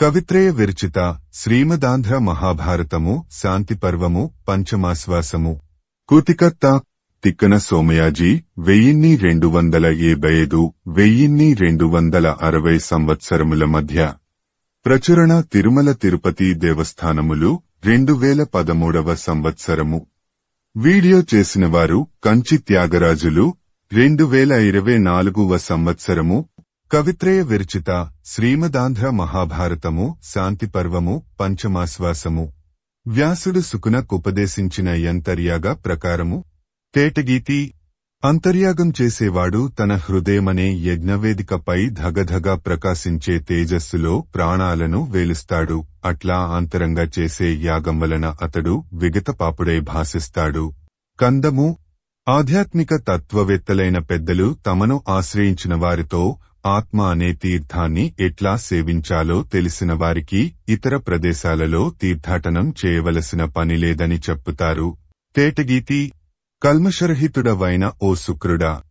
కవిత్రయ విరచిత శ్రీమదాంధ్ర మహాభారతము శాంతిపర్వము పంచమాశ్వాసము కూతికర్త తిక్కన సోమయాజీ 1275–1260 సంవత్సరముల మధ్య ప్రచురణ తిరుమల తిరుపతి దేవస్థానములు 2013వ సంవత్సరము. వీడియో చేసినవారు కంచి త్యాగరాజులు 2024వ సంవత్సరము. కవిత్రయ విరచిత శ్రీమదాంధ్ర మహాభారతము శాంతిపర్వము పంచమాశ్వాసము. వ్యాసుడు సుకునకుపదేశించిన యంతర్యాగ ప్రకారము. తేటగీతి. అంతర్యాగం చేసేవాడు తన హృదయమనే యజ్ఞవేదికపై ధగధగ ప్రకాశించే తేజస్సులో ప్రాణాలను వేలుస్తాడు. అట్లా అంతరంగా చేసే యాగం వలన అతడు విగతపాపుడై భాసిస్తాడు. కందము. ఆధ్యాత్మిక తత్వవేత్తలైన పెద్దలు తమను ఆశ్రయించిన వారితో ఆత్మ అనే తీర్థాన్ని ఎట్లా సేవించాలో తెలిసిన వారికి ఇతర ప్రదేశాలలో తీర్థాటనం చేయవలసిన పనిలేదని చెప్పుతారు. తేటగీతి. కల్మషరహితుడవైన ఓ శుక్రుడా,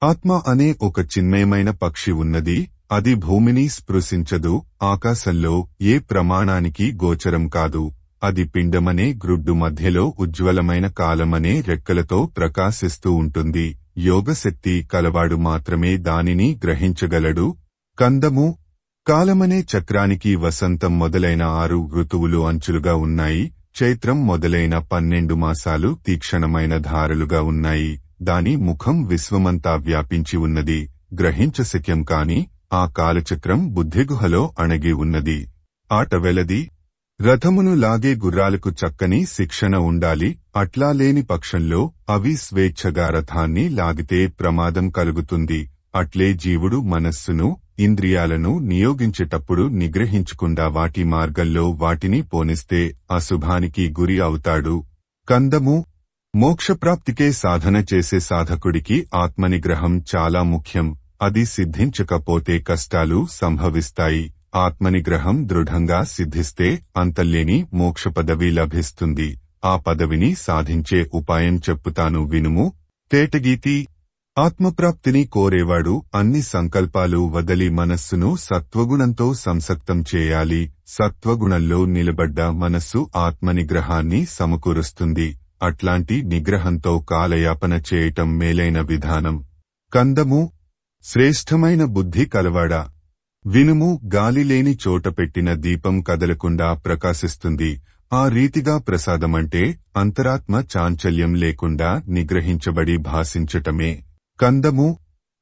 ఆత్మ అనే ఒక చిన్మయమైన పక్షి ఉన్నది. అది భూమిని స్పృశించదు, ఆకాశంలో ఏ ప్రమాణానికి గోచరం కాదు. అది పిండమనే గ్రుడ్డు మధ్యలో ఉజ్వలమైన కాలమనే రెక్కలతో ప్రకాశిస్తూ ఉంటుంది. యోగశక్తి కలవాడు మాత్రమే దానిని గ్రహించగలడు. కందము. కాలమనే చక్రానికి వసంతం మొదలైన 6 ఋతువులు అంచులుగా ఉన్నాయి. చైత్రం మొదలైన 12 మాసాలు తీక్షణమైన ధారలుగా ఉన్నాయి. దాని ముఖం విశ్వమంతా వ్యాపించి ఉన్నది. గ్రహించశక్యం కాని ఆ కాలచక్రం బుద్ధిగుహలో అణగి ఉన్నది. ఆట వెలది. రథమును లాగే గుర్రాలకు చక్కని శిక్షణ ఉండాలి. అట్లా లేని పక్షంలో అవి స్వేచ్ఛగా రథాన్ని లాగితే ప్రమాదం కలుగుతుంది. అట్లే జీవుడు మనస్సును, ఇంద్రియాలను నియోగించేటప్పుడు నిగ్రహించకుండా వాటి మార్గంలో వాటిని పోనిస్తే అశుభానికి గురి అవుతాడు. కందము. మోక్షప్రాప్తికే సాధన చేసే సాధకుడికి ఆత్మనిగ్రహం చాలా ముఖ్యం. అది సిద్ధించకపోతే కష్టాలు సంభవిస్తాయి. ఆత్మనిగ్రహం దృఢంగా సిద్ధిస్తే అంతల్లేని మోక్ష పదవి లభిస్తుంది. ఆ పదవిని సాధించే ఉపాయం చెప్పుతాను వినుము. తేటగీతి. ఆత్మప్రాప్తిని కోరేవాడు అన్ని సంకల్పాలు వదలి మనస్సును సత్వగుణంతో సంసక్తం చేయాలి. సత్వగుణంలో నిలబడ్డ మనస్సు ఆత్మనిగ్రహాన్ని సమకూరుస్తుంది. అట్లాంటి నిగ్రహంతో కాలయాపన చేయటం మేలైన విధానం. కందము. శ్రేష్టమైన బుద్ధి కలవాడా, వినుము. గాలి లేని చోట పెట్టిన దీపం కదలకుండా ప్రకాశిస్తుంది. ఆ రీతిగా ప్రసాదమంటే అంతరాత్మ చాంచల్యం లేకుండా నిగ్రహించబడి భాసించటమే. కందము.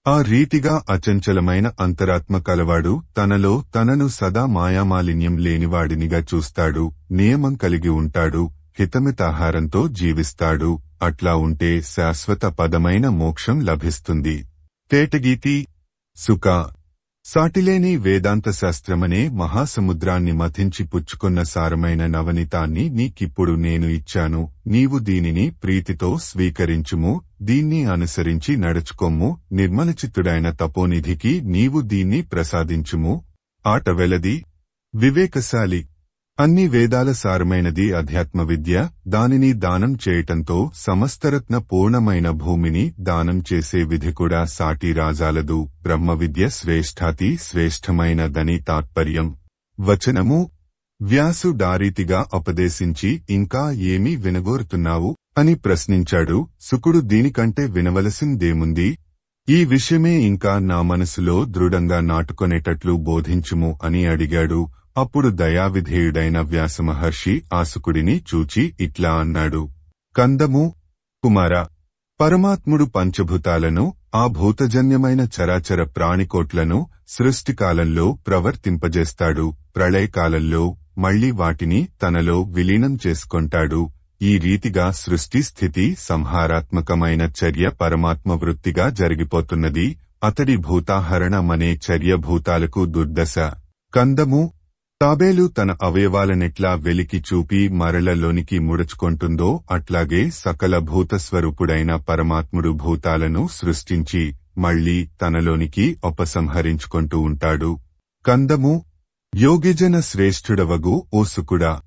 ఆ రీతిగా అచంచలమైన అంతరాత్మ కలవాడు తనలో తనను సదా మాయామాలిన్యం లేనివాడినిగా చూస్తాడు. నియమం కలిగి ఉంటాడు. హితమితాహారంతో జీవిస్తాడు. అట్లా ఉంటే శాశ్వత పదమైన మోక్షం లభిస్తుంది. తేటగీతి. సుఖ. సాటిలేని వేదాంత శాస్త్రమనే మహాసముద్రాన్ని మథించి పుచ్చుకున్న సారమైన నవనీతాన్ని నీకిప్పుడు నేను ఇచ్చాను. నీవు దీనిని ప్రీతితో స్వీకరించుము. దీన్ని అనుసరించి నడుచుకొమ్ము. నిర్మలచిత్తుడైన తపోనిధికి నీవు దీన్ని ప్రసాదించుము. ఆట వెలది. వివేకశాలి. అన్ని వేదాల సారమైనది అధ్యాత్మ విద్య. దానిని దానం చేయటంతో సమస్తరత్న పూర్ణమైన భూమిని దానం చేసే విధి కూడా సాటి రాజాలదు. బ్రహ్మ విద్య శ్రేష్ఠాతి శ్రేష్టమైనదని తాత్పర్యం. వచనము. వ్యాసు డారీతిగా ఉపదేశించి ఇంకా ఏమీ వినగోరుతున్నావు అని ప్రశ్నించాడు. శుకుడు దీనికంటే వినవలసిందేముంది? ఈ విషయమే ఇంకా నా మనసులో దృఢంగా నాటుకొనేటట్లు బోధించుము అని అడిగాడు. అప్పుడు దయావిధేయుడైన వ్యాసమహర్షి ఆ శుకుడిని చూచి ఇట్లా అన్నాడు. కందము. కుమారా, పరమాత్ముడు పంచభూతాలను, ఆ భూతజన్యమైన చరాచర ప్రాణికోట్లను సృష్టికాలంలో ప్రవర్తింపజేస్తాడు. ప్రళయకాలంలో మళ్లీ వాటిని తనలో విలీనం చేసుకొంటాడు. ఈ రీతిగా సృష్టి స్థితి సంహారాత్మకమైన చర్య పరమాత్మ వృత్తిగా జరిగిపోతున్నది. అతడి భూతాహరణమనే చర్య భూతాలకు దుర్దశ. కందము. తాబేలు తన అవయవాలనెట్లా వెలికి చూపి మరలలోనికి ముడుచుకొంటుందో అట్లాగే సకల భూతస్వరూపుడైన పరమాత్ముడు భూతాలను సృష్టించి మళ్లీ తనలోనికి ఉపసంహరించుకొంటూ ఉంటాడు. కందము. యోగిజన శ్రేష్ఠుడవగు ఓ శుకుడా,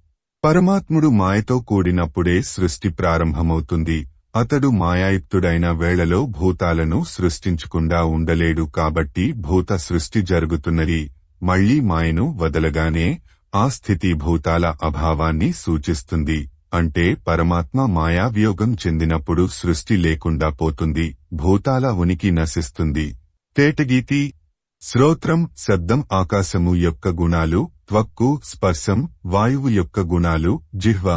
పరమాత్ముడు మాయతో కూడినప్పుడే సృష్టి ప్రారంభమవుతుంది. అతడు మాయాయుక్తుడైన వేళలో భూతాలను సృష్టించకుండా ఉండలేడు. కాబట్టి భూత సృష్టి జరుగుతున్నది. మళ్లీ మాయను వదలగానే ఆ స్థితి భూతాల అభావాన్ని సూచిస్తుంది. అంటే పరమాత్మ మాయావియోగం చెందినప్పుడు సృష్టి లేకుండా పోతుంది, భూతాల ఉనికి నశిస్తుంది. తేటగీతి శ్రోత్రం శబ్దం ఆకాశము యొక్క గుణాలు, త్వక్కు స్పర్శం వాయువు యొక్క గుణాలు, జిహ్వ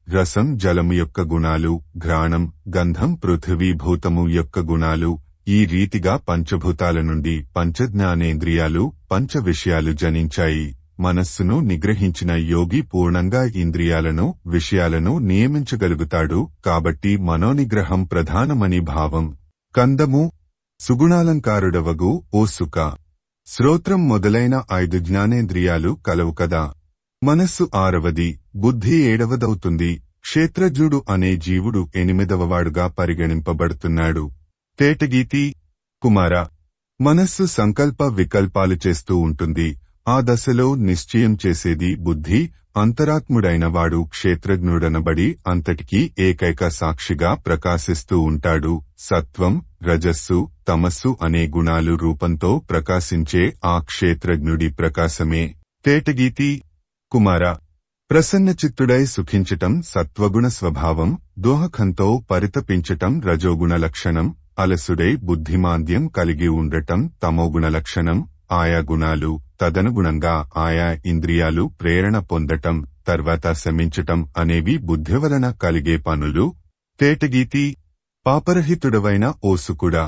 రసం జలము యొక్క గుణాలు, ఘ్రాణం గంధం పృథివీ భూతము యొక్క గుణాలు. ఈ రీతిగా పంచభూతాల నుండి పంచజ్ఞానేంద్రియాలు పంచ విషయాలు జనించాయి. మనస్సును నిగ్రహించిన యోగి పూర్ణంగా ఇంద్రియాలను విషయాలను నియమించగలుగుతాడు. కాబట్టి మనోనిగ్రహం ప్రధానమని భావం. కందము సుగుణాలంకారుడవగు ఓ సుక. శ్రోత్రం మొదలైన 5 జ్ఞానేంద్రియాలు కలవు కదా. మనస్సు 6వది, బుద్ధి 7వదవుతుంది. క్షేత్రజ్ఞుడు అనే జీవుడు 8వవాడుగా పరిగణింపబడుతున్నాడు. తేటగీతి కుమార, మనస్సు సంకల్ప వికల్పాలు చేస్తూ ఉంటుంది. ఆ దశలో నిశ్చయం చేసేది బుద్ధి. అంతరాత్ముడైన వాడు క్షేత్రజ్ఞుడనబడి అంతటికీ ఏకైక సాక్షిగా ప్రకాశిస్తూ ఉంటాడు. సత్వం రజస్సు తమస్సు అనే గుణాలు రూపంతో ప్రకాశించే ఆ క్షేత్రజ్ఞుడి ప్రకాశమే. తేటగీతి కుమార, ప్రసన్నచిత్తుడై సుఖించటం సత్వగుణ స్వభావం, దోహకంతో పరితపించటం రజోగుణ లక్షణం, అలసుడై బుద్ధిమాంద్యం కలిగి ఉండటం తమోగుణ లక్షణం. ఆయా గుణాలు తదనుగుణంగా ఆయా ఇంద్రియాలు ప్రేరణ పొందటం తర్వాత శమించటం అనేవి బుద్ధి వలన కలిగే పనులు. తేటగీతి పాపరహితుడవైన ఓ సుకుడా,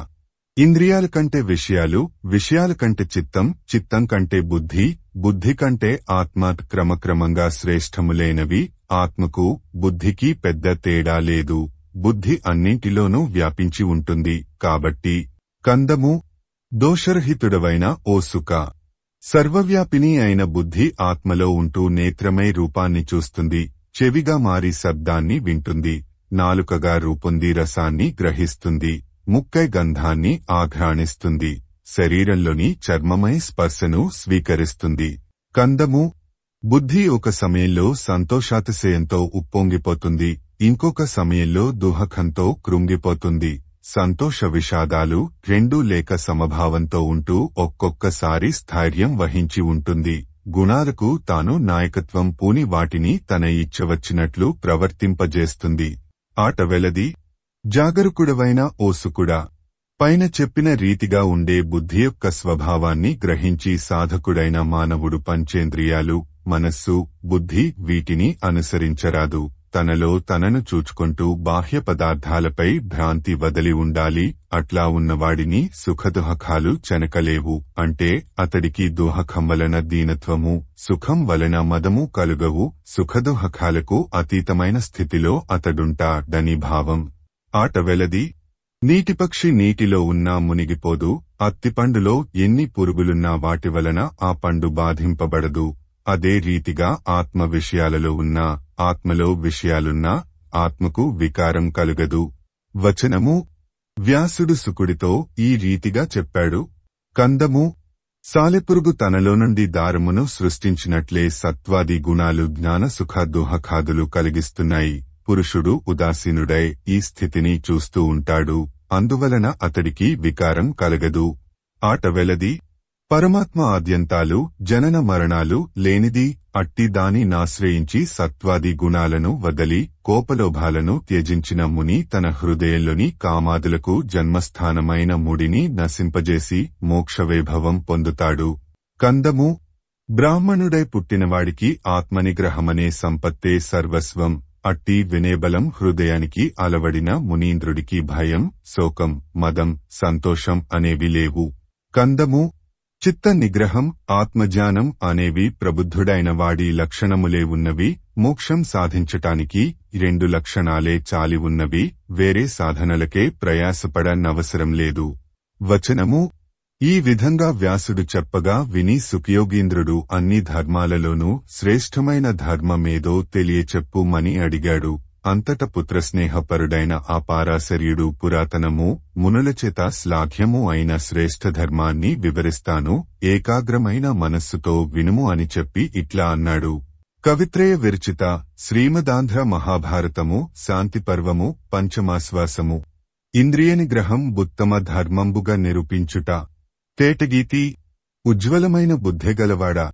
ఇంద్రియాల కంటే విషయాలు, విషయాల కంటే చిత్తం, చిత్తం కంటే బుద్ధి, బుద్ధి కంటే ఆత్మ క్రమక్రమంగా శ్రేష్టములైనవి. ఆత్మకు బుద్ధికి పెద్ద తేడా లేదు. బుద్ధి అన్నింటిలోనూ వ్యాపించి ఉంటుంది. కాబట్టి కందము దోషరహితుడవైన ఓ సుక. సర్వవ్యాపిని అయిన బుద్ధి ఆత్మలో ఉంటూ నేత్రమై రూపాన్ని చూస్తుంది, చెవిగా మారి శబ్దాన్ని వింటుంది, నాలుకగా రూపొంది రసాన్ని గ్రహిస్తుంది, ముక్కై గంధాన్ని ఆఘ్రాణిస్తుంది, శరీరంలోని చర్మమై స్పర్శను స్వీకరిస్తుంది. కందము బుద్ధి ఒక సమయంలో సంతోషాతిశయంతో ఉప్పొంగిపోతుంది, ఇంకొక సమయంలో దుహకంతో కృంగిపోతుంది. సంతోష విషాదాలు రెండూ లేక సమభావంతో ఉంటూ ఒక్కొక్కసారి స్థైర్యం వహించి ఉంటుంది. గుణాలకు తాను నాయకత్వం పూని వాటిని తన ఇచ్చవచ్చినట్లు ప్రవర్తింపజేస్తుంది. ఆట వెలది జాగరూకుడవైన ఓ సుకుడా, పైన చెప్పిన రీతిగా ఉండే బుద్ధి యొక్క స్వభావాన్ని గ్రహించి సాధకుడైన మానవుడు పంచేంద్రియాలు మనస్సు బుద్ధి వీటిని అనుసరించరాదు. తనలో తనను చూచుకుంటూ బాహ్య పదార్థాలపై భ్రాంతి వదిలి ఉండాలి. అట్లా ఉన్నవాడిని సుఖదుహకాలు చెనకలేవు. అంటే అతడికి దుహకం వలన దీనత్వము, సుఖం వలన మదము కలుగవు. సుఖదుహకాలకు అతీతమైన స్థితిలో అతడుంటాడని భావం. ఆట వెలది నీటిపక్షి నీటిలో ఉన్నా మునిగిపోదు. అత్తిపండులో ఎన్ని పురుగులున్నా వాటి వలన ఆ పండు బాధింపబడదు. అదే రీతిగా ఆత్మ విషయాలలో ఉన్నా ఆత్మలో విషయాలున్నా ఆత్మకు వికారం కలుగదు. వచనము వ్యాసుడు సుకుడితో ఈ రీతిగా చెప్పాడు. కందము సాలెపురుగు తనలో నుండి దారమును సృష్టించినట్లే సత్వాది గుణాలు జ్ఞాన సుఖ దుహకాదులు కలిగిస్తున్నాయి. పురుషుడు ఉదాసీనుడై ఈ స్థితిని చూస్తూ ఉంటాడు. అందువలన అతడికి వికారం కలగదు. ఆట వెలది పరమాత్మ ఆద్యంతాలు జనన మరణాలు లేనిది. అట్టి దాని నాశ్రయించి సత్వాది గుణాలను వదలి కోపలోభాలను త్యజించిన ముని తన హృదయంలోని కామాదులకు జన్మస్థానమైన ముడిని నశింపజేసి మోక్షవైభవం పొందుతాడు. కందము బ్రాహ్మణుడై పుట్టినవాడికి ఆత్మనిగ్రహమనే సంపత్తే సర్వస్వం. అట్టి వినేబలం హృదయానికి అలవడిన మునీంద్రుడికి భయం శోకం మదం సంతోషం అనేవి లేవు. కందము చిత్త నిగ్రహం ఆత్మజ్ఞానం అనేవి ప్రబుద్ధుడైన వాడి లక్షణములే ఉన్నవి. మోక్షం సాధించటానికి 2 లక్షణాలే చాలి ఉన్నవి. వేరే సాధనలకే ప్రయాసపడనవసరం లేదు. వచనము ఈ విధంగా వ్యాసుడు చెప్పగా విని సుఖయోగీంద్రుడు అన్ని ధర్మాలలోనూ శ్రేష్టమైన ధర్మమేదో తెలియచెప్పుమని అడిగాడు. అంతట పుత్రస్నేహపరుడైన ఆ పారాశర్యుడు పురాతనము మునులచేత శ్లాఘ్యము అయిన శ్రేష్ఠ ధర్మాన్ని వివరిస్తాను, ఏకాగ్రమైన మనస్సుతో వినుము అని చెప్పి ఇట్లా అన్నాడు. కవిత్రయ విరచిత శ్రీమదాంధ్ర మహాభారతము శాంతిపర్వము పంచమాశ్వాసము. ఇంద్రియ నిగ్రహం ఉత్తమ ధర్మంబుగా నిరూపించుట. తేటగీతి ఉజ్వలమైన బుద్ధెగలవాడా,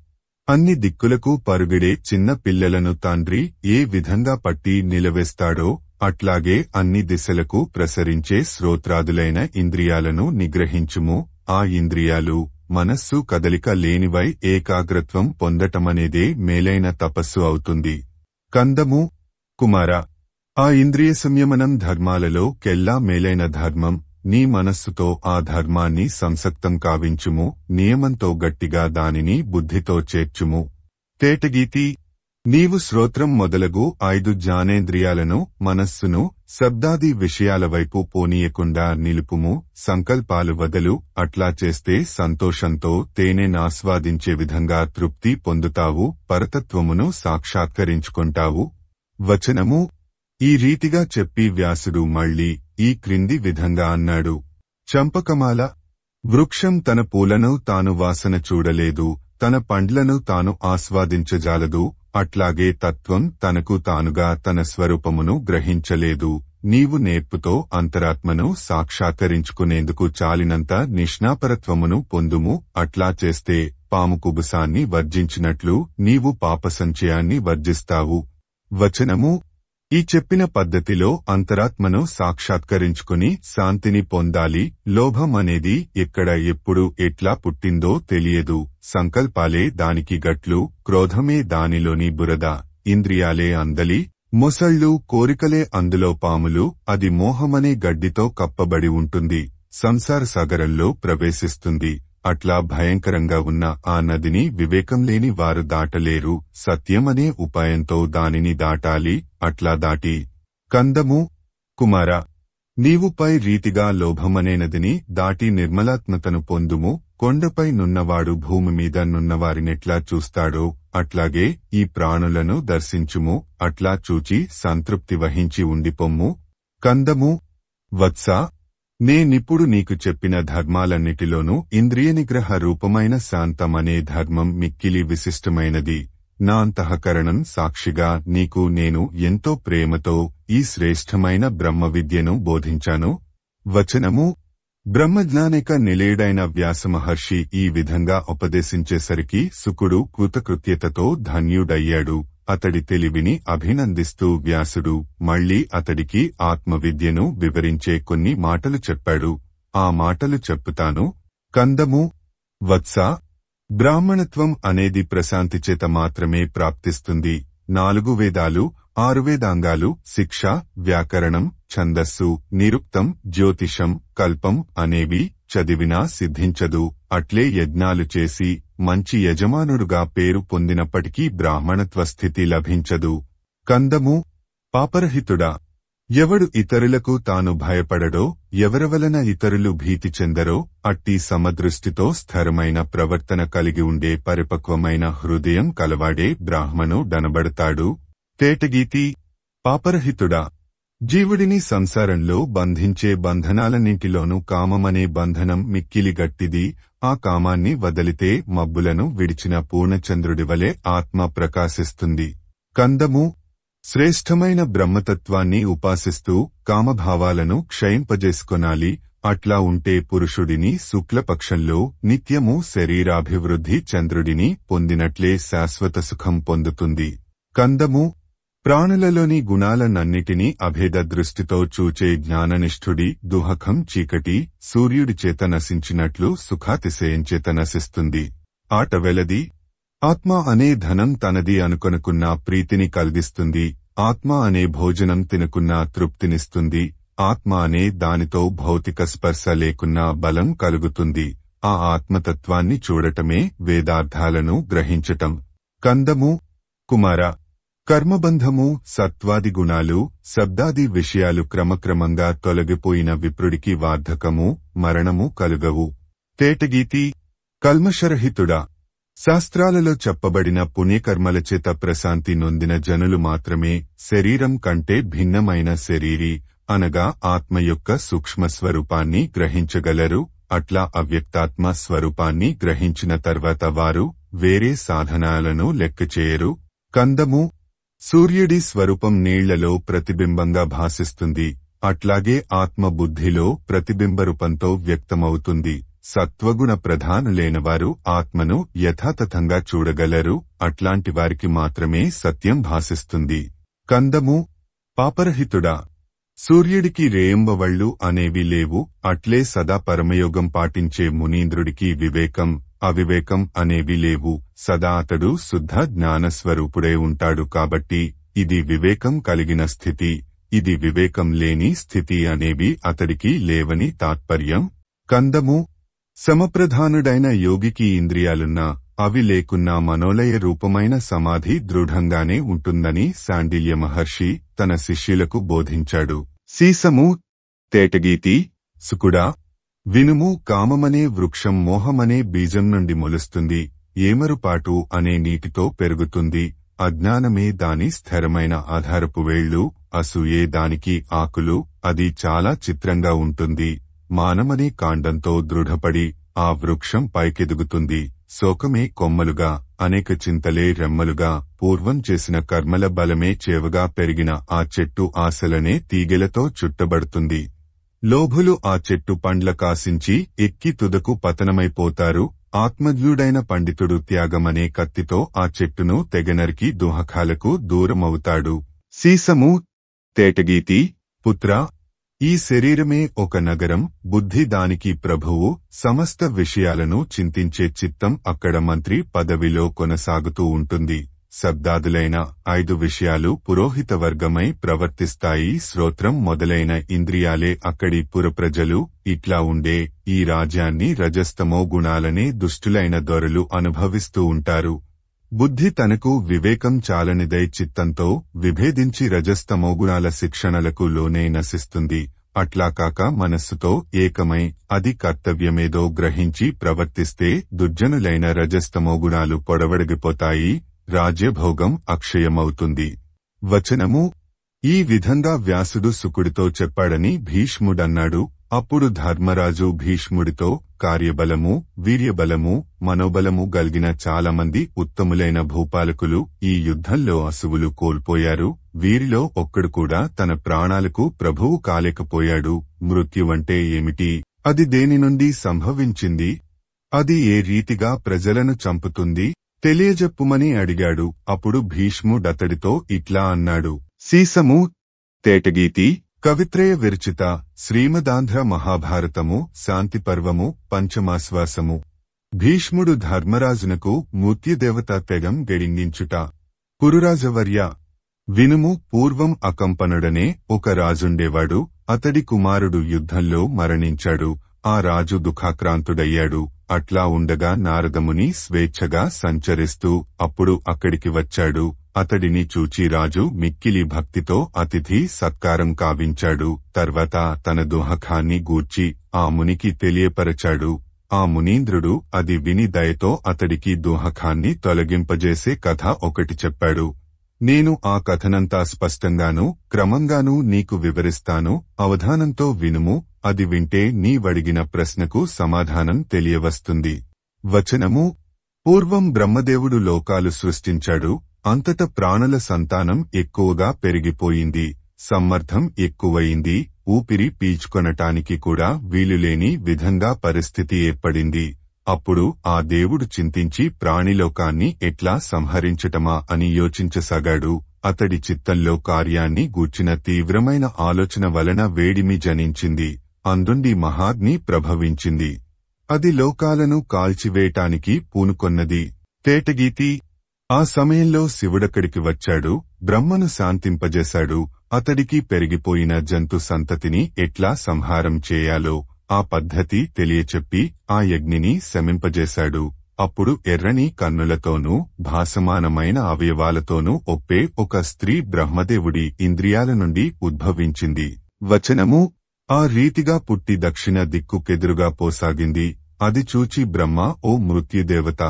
అన్ని దిక్కులకు పరుగిడే చిన్న పిల్లలను తండ్రి ఏ విధంగా పట్టి నిలవేస్తాడో అట్లాగే అన్ని దిశలకు ప్రసరించే శ్రోత్రాదులైన ఇంద్రియాలను నిగ్రహించుము. ఆ ఇంద్రియాలు మనస్సు కదలిక లేనివై ఏకాగ్రత్వం పొందటమనేదే మేలైన తపస్సు అవుతుంది. కందము కుమార, ఆ ఇంద్రియ సంయమనం ధర్మాలలో కెల్లా మేలైన ధర్మం. నీ మనస్సుతో ఆ ధర్మాన్ని సంసక్తం కావించుము. నియమంతో గట్టిగా దానిని బుద్ధితో చేర్చుము. తేటగీతి, నీవు శ్రోత్రం మొదలగు 5 జ్ఞానేంద్రియాలను మనస్సును శబ్దాది విషయాల వైపు పోనీయకుండా నిలుపుము. సంకల్పాలు వదలు. అట్లా చేస్తే సంతోషంతో తేనెనాస్వాదించే విధంగా తృప్తి పొందుతావు. పరతత్వమును సాక్షాత్కరించుకుంటావు. వచనము. ఈ రీతిగా చెప్పి వ్యాసుడు మళ్ళీ ఈ క్రింది విధంగా అన్నాడు. చంపకమాల, వృక్షం తన పూలను తాను వాసన చూడలేదు, తన పండ్లను తాను ఆస్వాదించజాలదు. అట్లాగే తత్వం తనకు తానుగా తన స్వరూపమును గ్రహించలేదు. నీవు నేర్పుతో అంతరాత్మను సాక్షాత్కరించుకునేందుకు చాలినంత నిష్ణాపరత్వమును పొందుము. అట్లా చేస్తే పాము కుబుసాన్ని వర్జించినట్లు నీవు పాపసంచయాన్ని వర్జిస్తావు. వచనము. ఈ చెప్పిన పద్ధతిలో అంతరాత్మను సాక్షాత్కరించుకుని శాంతిని పొందాలి. లోభం అనేది ఎక్కడ ఎప్పుడు ఎట్లా పుట్టిందో తెలియదు. సంకల్పాలే దానికి గట్లు, క్రోధమే దానిలోని బురద, ఇంద్రియాలే అందలి మొసళ్ళు, కోరికలే అందులో పాములు. అది మోహమనే గడ్డితో కప్పబడి ఉంటుంది. సంసార సాగరంలో ప్రవేశిస్తుంది. అట్లా భయంకరంగా ఉన్న ఆ నదిని వివేకం లేని వారు దాటలేరు. సత్యమనే ఉపాయంతో దానిని దాటాలి. అట్లా దాటి. కందము కుమార, నీవు పై రీతిగా లోభమనే నదిని దాటి నిర్మలాత్మతను పొందుము. కొండపై నున్నవాడు భూమి మీద నున్నవారినెట్లా చూస్తాడో అట్లాగే ఈ ప్రాణులను దర్శించుము. అట్లా చూచి సంతృప్తి వహించి ఉండిపొమ్ము. కందము. వత్స, నేనిప్పుడు నీకు చెప్పిన ధర్మాలన్నిటిలోనూ ఇంద్రియ నిగ్రహ రూపమైన శాంతమనే ధర్మం మిక్కిలి విశిష్టమైనది. నా అంతఃకరణం సాక్షిగా నీకు నేను ఎంతో ప్రేమతో ఈ శ్రేష్టమైన బ్రహ్మ విద్యను బోధించాను. వచనము. బ్రహ్మజ్ఞానిక నిలయుడైన వ్యాసమహర్షి ఈ విధంగా ఉపదేశించేసరికి శుకుడు కృతకృత్యతతో ధన్యుడయ్యాడు. అతడి తెలివిని అభినందిస్తూ వ్యాసుడు మళ్లీ అతడికి ఆత్మవిద్యను వివరించే కొన్ని మాటలు చెప్పాడు. ఆ మాటలు చెప్పుతాను. కందము. వత్స, బ్రాహ్మణత్వం అనేది ప్రశాంతి చేత మాత్రమే ప్రాప్తిస్తుంది. 4 వేదాలు, 6 వేదాంగాలు, శిక్ష, వ్యాకరణం, ఛందస్సు, నిరుక్తం, జ్యోతిషం, కల్పం అనేవి చదివినా సిద్ధించదు. అట్లే యజ్ఞాలు చేసి మంచి యజమానుడుగా పేరు పొందినప్పటికీ బ్రాహ్మణత్వ స్థితి లభించదు. కందము. పాపరహితుడా, ఎవడు ఇతరులకు తాను భయపడడో, ఎవరివలన ఇతరులు భీతి చెందరో అట్టి సమదృష్టితో స్థిరమైన ప్రవర్తన కలిగి ఉండే పరిపక్వమైన హృదయం కలవాడే బ్రాహ్మణుడనబడతాడు. తేటగీతి. పాపరహితుడా, జీవుడిని సంసారంలో బంధించే బంధనాలన్నింటిలోనూ కామమనే బంధనం మిక్కిలి గట్టిది. ఆ కామాన్ని వదలితే మబ్బులను విడిచిన పూర్ణచంద్రుడివలె ఆత్మ ప్రకాశిస్తుంది. కందము. శ్రేష్టమైన బ్రహ్మతత్వాన్ని ఉపాసిస్తూ కామభావాలను క్షయింపజేసుకొనాలి. అట్లా ఉంటే పురుషుడిని శుక్లపక్షంలో నిత్యము శరీరాభివృద్ధి చంద్రుడిని పొందినట్లే శాశ్వత సుఖం పొందుతుంది. కందము. ప్రాణులలోని గుణాలనన్నిటినీ అభేద దృష్టితో చూచే జ్ఞాననిష్ఠుడి దుహకం చీకటి సూర్యుడి చేత నశించినట్లు సుఖాతిశయం చేత నశిస్తుంది. ఆట వెలది. ఆత్మ అనే ధనం తనది అనుకొనుకున్న ప్రీతిని కలిగిస్తుంది. ఆత్మ అనే భోజనం తినుకున్న తృప్తినిస్తుంది. ఆత్మ అనే దానితో భౌతిక స్పర్శ లేకున్నా బలం కలుగుతుంది. ఆ ఆత్మతత్వాన్ని చూడటమే వేదార్థాలను గ్రహించటం. కందము. కుమార, కర్మబంధము, సత్వాది గుణాలు, శబ్దాది విషయాలు క్రమక్రమంగా తొలగిపోయిన విప్రుడికి వార్ధకము, మరణము కలుగవు. తేటగీతి. కల్మషరహితుడా, శాస్త్రాలలో చెప్పబడిన పుణ్యకర్మల చేత ప్రశాంతి నొందిన జనులు మాత్రమే శరీరం కంటే భిన్నమైన శరీరి అనగా ఆత్మ యొక్క సూక్ష్మ స్వరూపాన్ని గ్రహించగలరు. అట్లా అవ్యక్తాత్మ స్వరూపాన్ని గ్రహించిన తర్వాత వారు వేరే సాధనాలను లెక్కచేయరు. కందము. సూర్యుడి స్వరూపం నీళ్లలో ప్రతిబింబంగా భాసిస్తుంది. అట్లాగే ఆత్మ బుద్ధిలో ప్రతిబింబరూపంతో వ్యక్తమవుతుంది. సత్వగుణ ప్రధానులైనవారు ఆత్మను యథాతథంగా చూడగలరు. అట్లాంటి వారికి మాత్రమే సత్యం భాసిస్తుంది. కందము పాపరహితుడా, సూర్యుడికి రేయంబవళ్ళు అనేవి లేవు. అట్లే సదా పరమయోగం పాటించే మునీంద్రుడికి వివేకం, అవివేకం అనేవి లేవు. సదా అతడు శుద్ధ జ్ఞానస్వరూపుడే ఉంటాడు. కాబట్టి ఇది వివేకం కలిగిన స్థితి, ఇది వివేకం లేని స్థితి అనేవి అతడికి లేవని తాత్పర్యం. కందము సమప్రధానుడైన యోగికి ఇంద్రియాలున్నా అవి లేకున్నా మనోలయ రూపమైన సమాధి దృఢంగానే ఉంటుందని శాండిల్య మహర్షి తన శిష్యులకు బోధించాడు. సీసము తేటగీతి సుకుడా, వినుము. కామమనే వృక్షం మోహమనే బీజం నుండి మొలుస్తుంది. ఏమరుపాటు అనే నీటితో పెరుగుతుంది. అజ్ఞానమే దాని స్థిరమైన ఆధారపు వేళ్లు, అసూయే దానికి ఆకులు. అది చాలా చిత్రంగా ఉంటుంది. మానమనే కాండంతో దృఢపడి ఆ వృక్షం పైకెదుగుతుంది. శోకమే కొమ్మలుగా, అనేక చింతలే రెమ్మలుగా, పూర్వం చేసిన కర్మల బలమే చేవగా పెరిగిన ఆ చెట్టు ఆశలనే తీగెలతో చుట్టబడుతుంది. లోభులు ఆ చెట్టు పండ్ల కాసించి ఎక్కి తుదకు పతనమైపోతారు. ఆత్మజ్ఞుడైన పండితుడు త్యాగమనే కత్తితో ఆ చెట్టును తెగనరికి దుహకాలకు దూరమవుతాడు. సీసము తేటగీతి పుత్ర, ఈ శరీరమే ఒక నగరం. బుద్ధి దానికి ప్రభువు. సమస్త విషయాలను చింతించే చిత్తం అక్కడ మంత్రి పదవిలో కొనసాగుతూ ఉంటుంది. శబ్దాదులైన 5 విషయాలు పురోహిత వర్గమై ప్రవర్తిస్తాయి. శ్రోత్రం మొదలైన ఇంద్రియాలే అక్కడి పురప్రజలు. ఇట్లా ఉండే ఈ రాజ్యాన్ని రజస్తమో గుణాలనే దుష్టులైన దొరలు అనుభవిస్తూ ఉంటారు. బుద్ధి తనకు వివేకం చాలనిదై చిత్తంతో విభేదించి రజస్తమోగుణాల శిక్షణలకు లోనే నశిస్తుంది. అట్లా కాక మనస్సుతో ఏకమై అది కర్తవ్యమేదో గ్రహించి ప్రవర్తిస్తే దుర్జనులైన రజస్తమోగుణాలు పొడవడిగిపోతాయి. రాజ్యభోగం అక్షయమవుతుంది. వచనము ఈ విధంగా వ్యాసుడు శుకుడితో చెప్పాడని భీష్ముడన్నాడు. అప్పుడు ధర్మరాజు భీష్ముడితో, కార్యబలము, వీర్యబలము, మనోబలము గల్గిన చాలామంది ఉత్తములైన భూపాలకులు ఈ యుద్ధంలో అసువులు కోల్పోయారు. వీరిలో ఒక్కడు కూడా తన ప్రాణాలకు ప్రభువు కాలేకపోయాడు. మృత్యువంటే ఏమిటి? అది దేని నుండి సంభవించింది? అది ఏ రీతిగా ప్రజలను చంపుతుంది? తెలియజెప్పుమని అడిగాడు. అప్పుడు భీష్ముడతడితో ఇట్లా అన్నాడు. సీసము తేటగీతి కవిత్రయ విరచిత శ్రీమదాంధ్ర మహాభారతము శాంతిపర్వము పంచమాశ్వాసము. భీష్ముడు ధర్మరాజునకు మృత్యుదేవత తెగం గెడింగించుట. కురురాజవర్య, వినుము. పూర్వం అకంపనుడనే ఒక రాజుండేవాడు. అతడి కుమారుడు యుద్ధంలో మరణించాడు. ఆ రాజు దుఃఖాక్రాంతుడయ్యాడు. అట్లా ఉండగా నారదముని స్వేచ్ఛగా సంచరిస్తూ అప్పుడు అక్కడికి వచ్చాడు. అతడిని చూచి రాజు మిక్కిలి భక్తితో అతిథి సత్కారం కావించాడు. తర్వాత తన దుఃఖాన్ని గూర్చి ఆ మునికి తెలియపరచాడు. ఆ మునీంద్రుడు అది విని దయతో అతడికి దుఃఖాన్ని తొలగింపజేసే కథ ఒకటి చెప్పాడు. నేను ఆ కథనంతా స్పష్టంగానూ క్రమంగానూ నీకు వివరిస్తాను. అవధానంతో వినుము. అది వింటే నీవడిగిన ప్రశ్నకు సమాధానం తెలియవస్తుంది. వచనము పూర్వం బ్రహ్మదేవుడు లోకాలు సృష్టించాడు. అంతట ప్రాణుల సంతానం ఎక్కువగా పెరిగిపోయింది. సమ్మర్థం ఎక్కువయింది. ఊపిరి పీల్చుకొనటానికి కూడా వీలులేని విధంగా పరిస్థితి ఏర్పడింది. అప్పుడు ఆ దేవుడు చింతించి ప్రాణిలోకాన్ని ఎట్లా సంహరించటమా అని యోచించసాగాడు. అతడి చిత్తంలో కార్యాన్ని గూర్చిన తీవ్రమైన ఆలోచన వలన వేడిమి జనించింది. అందుండి మహాగ్ని ప్రభవించింది. అది లోకాలను కాల్చివేయటానికి పూనుకొన్నది. తేటగీతి ఆ సమయంలో శివుడక్కడికి వచ్చాడు. బ్రహ్మను శాంతింపజేశాడు. అతడికి పెరిగిపోయిన జంతు సంతతిని ఎట్లా సంహారం చేయాలో ఆ పద్ధతి తెలియచెప్పి ఆ యజ్ఞిని శమింపజేశాడు. అప్పుడు ఎర్రని కన్నులతోనూ భాసమానమైన అవయవాలతోనూ ఒప్పే ఒక స్త్రీ బ్రహ్మదేవుడి ఇంద్రియాల నుండి ఉద్భవించింది. వచనము ఆ రీతిగా పుట్టి దక్షిణ దిక్కుకెదురుగా పోసాగింది. అది చూచి బ్రహ్మ, ఓ మృత్యుదేవత,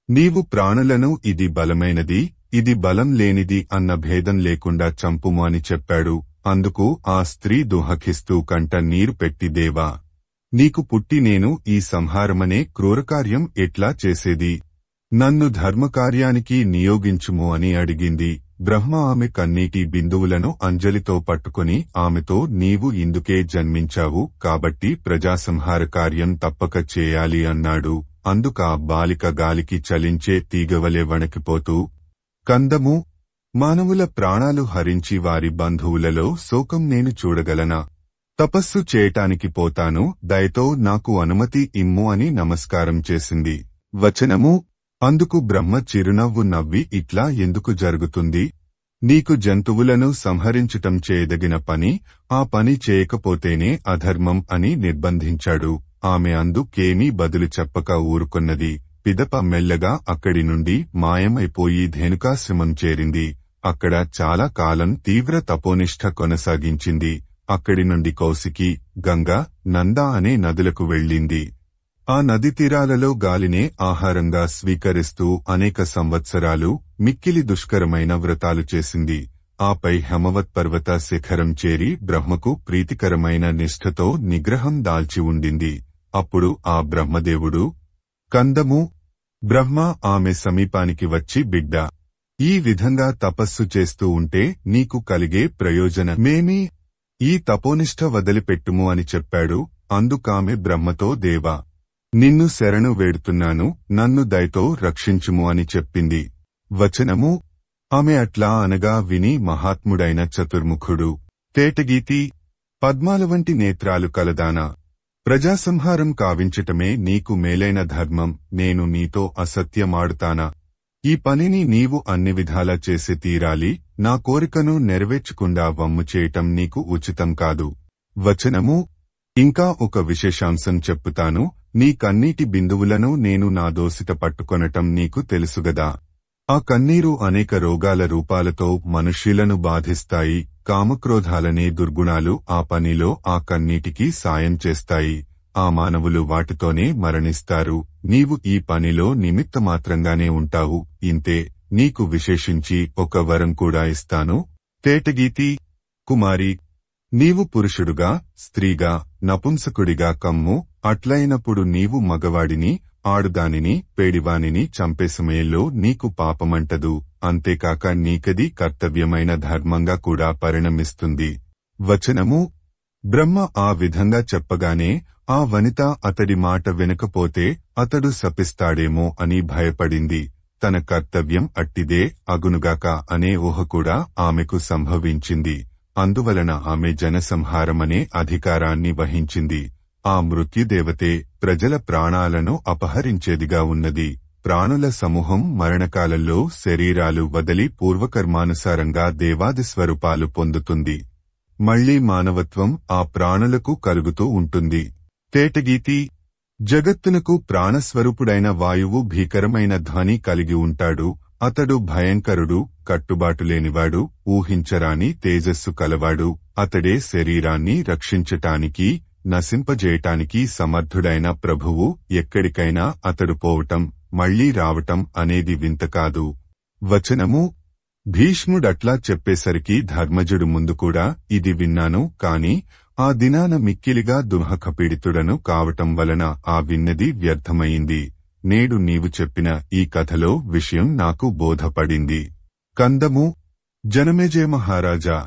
నీవు ప్రాణులను ఇది బలమైనది, ఇది బలం లేనిది అన్న భేదం లేకుండా చంపుము అని చెప్పాడు. అందుకు ఆ స్త్రీ దుఃఖిస్తూ కంట నీరు పెట్టి, దేవా, నీకు పుట్టి నేను ఈ సంహారమనే క్రూరకార్యం ఎట్లా చేసేది? నన్ను ధర్మకార్యానికి నియోగించుము అని అడిగింది. బ్రహ్మ ఆమె కన్నీటి బిందువులను అంజలితో పట్టుకుని ఆమెతో నీవు ఇందుకే జన్మించావు కాబట్టి ప్రజాసంహార కార్యం తప్పక చేయాలి అన్నాడు. అందుకా బాలిక గాలికి చలించే తీగవలే వణికిపోతూ కందము మానవుల ప్రాణాలు హరించి వారి బంధువులలో శోకం నేను చూడగలనా? తపస్సు చేయటానికి పోతాను, దయతో నాకు అనుమతి ఇమ్ము అని నమస్కారం చేసింది. వచనము అందుకు బ్రహ్మ చిరునవ్వు నవ్వి ఇట్లా ఎందుకు జరుగుతుంది? నీకు జంతువులను సంహరించటం చేయదగిన పని, ఆ పని చేయకపోతేనే అధర్మం అని నిర్బంధించాడు. ఆమె అందుకేమీ బదులు చెప్పక ఊరుకొన్నది. పిదప మెల్లగా అక్కడి నుండి మాయమైపోయి ధేనుకాశ్రమం చేరింది. అక్కడ చాలా కాలం తీవ్ర తపోనిష్ఠ కొనసాగించింది. అక్కడి నుండి కౌశికి, గంగా, నంద అనే నదులకు వెళ్ళింది. ఆ నది తీరాలలో గాలినే ఆహారంగా స్వీకరిస్తూ అనేక సంవత్సరాలు మిక్కిలి దుష్కరమైన వ్రతాలు చేసింది. ఆపై హేమవత్ పర్వత శిఖరం చేరి బ్రహ్మకు ప్రీతికరమైన నిష్ఠతో నిగ్రహం దాల్చి ఉండింది. అప్పుడు ఆ బ్రహ్మదేవుడు కందము బ్రహ్మ ఆమె సమీపానికి వచ్చి బిడ్డా, ఈ విధంగా తపస్సు చేస్తూ ఉంటే నీకు కలిగే ప్రయోజనమేమి? ఈ తపోనిష్ఠ వదిలిపెట్టుము అని చెప్పాడు. అందుకామె బ్రహ్మతో దేవా, నిన్ను శరణు వేడుతున్నాను, నన్ను దయతో రక్షించుము అని చెప్పింది. వచనము ఆమె అట్లా అనగా విని మహాత్ముడైన చతుర్ముఖుడు తేటగీతి పద్మాల వంటి నేత్రాలు కలదానా, ప్రజాసంహారం కావించటమే నీకు మేలైన ధర్మం, నేను నీతో అసత్యమాడుతానా? ఈ పనిని నీవు అన్ని విధాలా చేసి తీరాలి, నా కోరికను నెరవేర్చకుండా వమ్ము చేయటం నీకు ఉచితం కాదు. వచనము ఇంకా ఒక విశేషాంశం చెప్పుతాను. నీ కన్నీటి బిందువులను నేను నా దోసిట పట్టుకొనటం నీకు తెలుసుగదా. ఆ కన్నీరు అనేక రోగాల రూపాలతో మనుష్యులను బాధిస్తాయి. కామక్రోధాలనే దుర్గుణాలు ఆ పనిలో ఆ కన్నీటికి సాయం చేస్తాయి. ఆ మానవులు వాటితోనే మరణిస్తారు. నీవు ఈ పనిలో నిమిత్తమాత్రంగానే ఉంటావు. ఇంతే, నీకు విశేషించి ఒక వరం కూడా ఇస్తాను. తేటగీతి కుమారి, నీవు పురుషుడుగా, స్త్రీగా, నపుంసకుడిగా కమ్ము. అట్లయినప్పుడు నీవు మగవాడిని, ఆడుదానిని, పేడివానిని చంపే సమయంలో నీకు పాపమంటదు. అంతేకాక నీకది కర్తవ్యమైన ధర్మంగా కూడా పరిణమిస్తుంది. వచనము బ్రహ్మ ఆ విధంగా చెప్పగానే ఆ వనిత అతడి మాట వినకపోతే అతడు శపిస్తాడేమో అని భయపడింది. తన కర్తవ్యం అట్టిదే అగునుగాక అనే ఊహ కూడా ఆమెకు సంభవించింది. అందువలన ఆమె జనసంహారమనే అధికారాన్ని వహించింది. ఆ మృత్యుదేవతే ప్రజల ప్రాణాలను అపహరించేదిగా ఉన్నది. ప్రాణుల సమూహం మరణకాలంలో శరీరాలు వదిలి పూర్వకర్మానుసారంగా దేవాది స్వరూపాలు పొందుతుంది. మళ్లీ మానవత్వం ఆ ప్రాణులకు కలుగుతూ ఉంటుంది. తేటగీతి జగత్తునకు ప్రాణస్వరూపుడైన వాయువు భీకరమైన ధ్వని కలిగి ఉంటాడు. అతడు భయంకరుడు, కట్టుబాటులేనివాడు, ఊహించరాని తేజస్సు కలవాడు. అతడే శరీరాన్ని రక్షించటానికి, నశింపజేయటానికి సమర్థుడైన ప్రభువు. ఎక్కడికైనా అతడు పోవటం, మళ్లీ రావటం అనేది వింత కాదు. వచనము భీష్ముడట్లా చెప్పేసరికి ధర్మజుడు ముందు కూడా ఇది విన్నాను, కాని ఆ దినాన మిక్కిలిగా దుఃఖపీడితుడను కావటం వలన ఆ విన్నది వ్యర్థమైంది. నేడు నీవు చెప్పిన ఈ కథలో విషయం నాకు బోధపడింది. కందము జనమేజయ మహారాజా,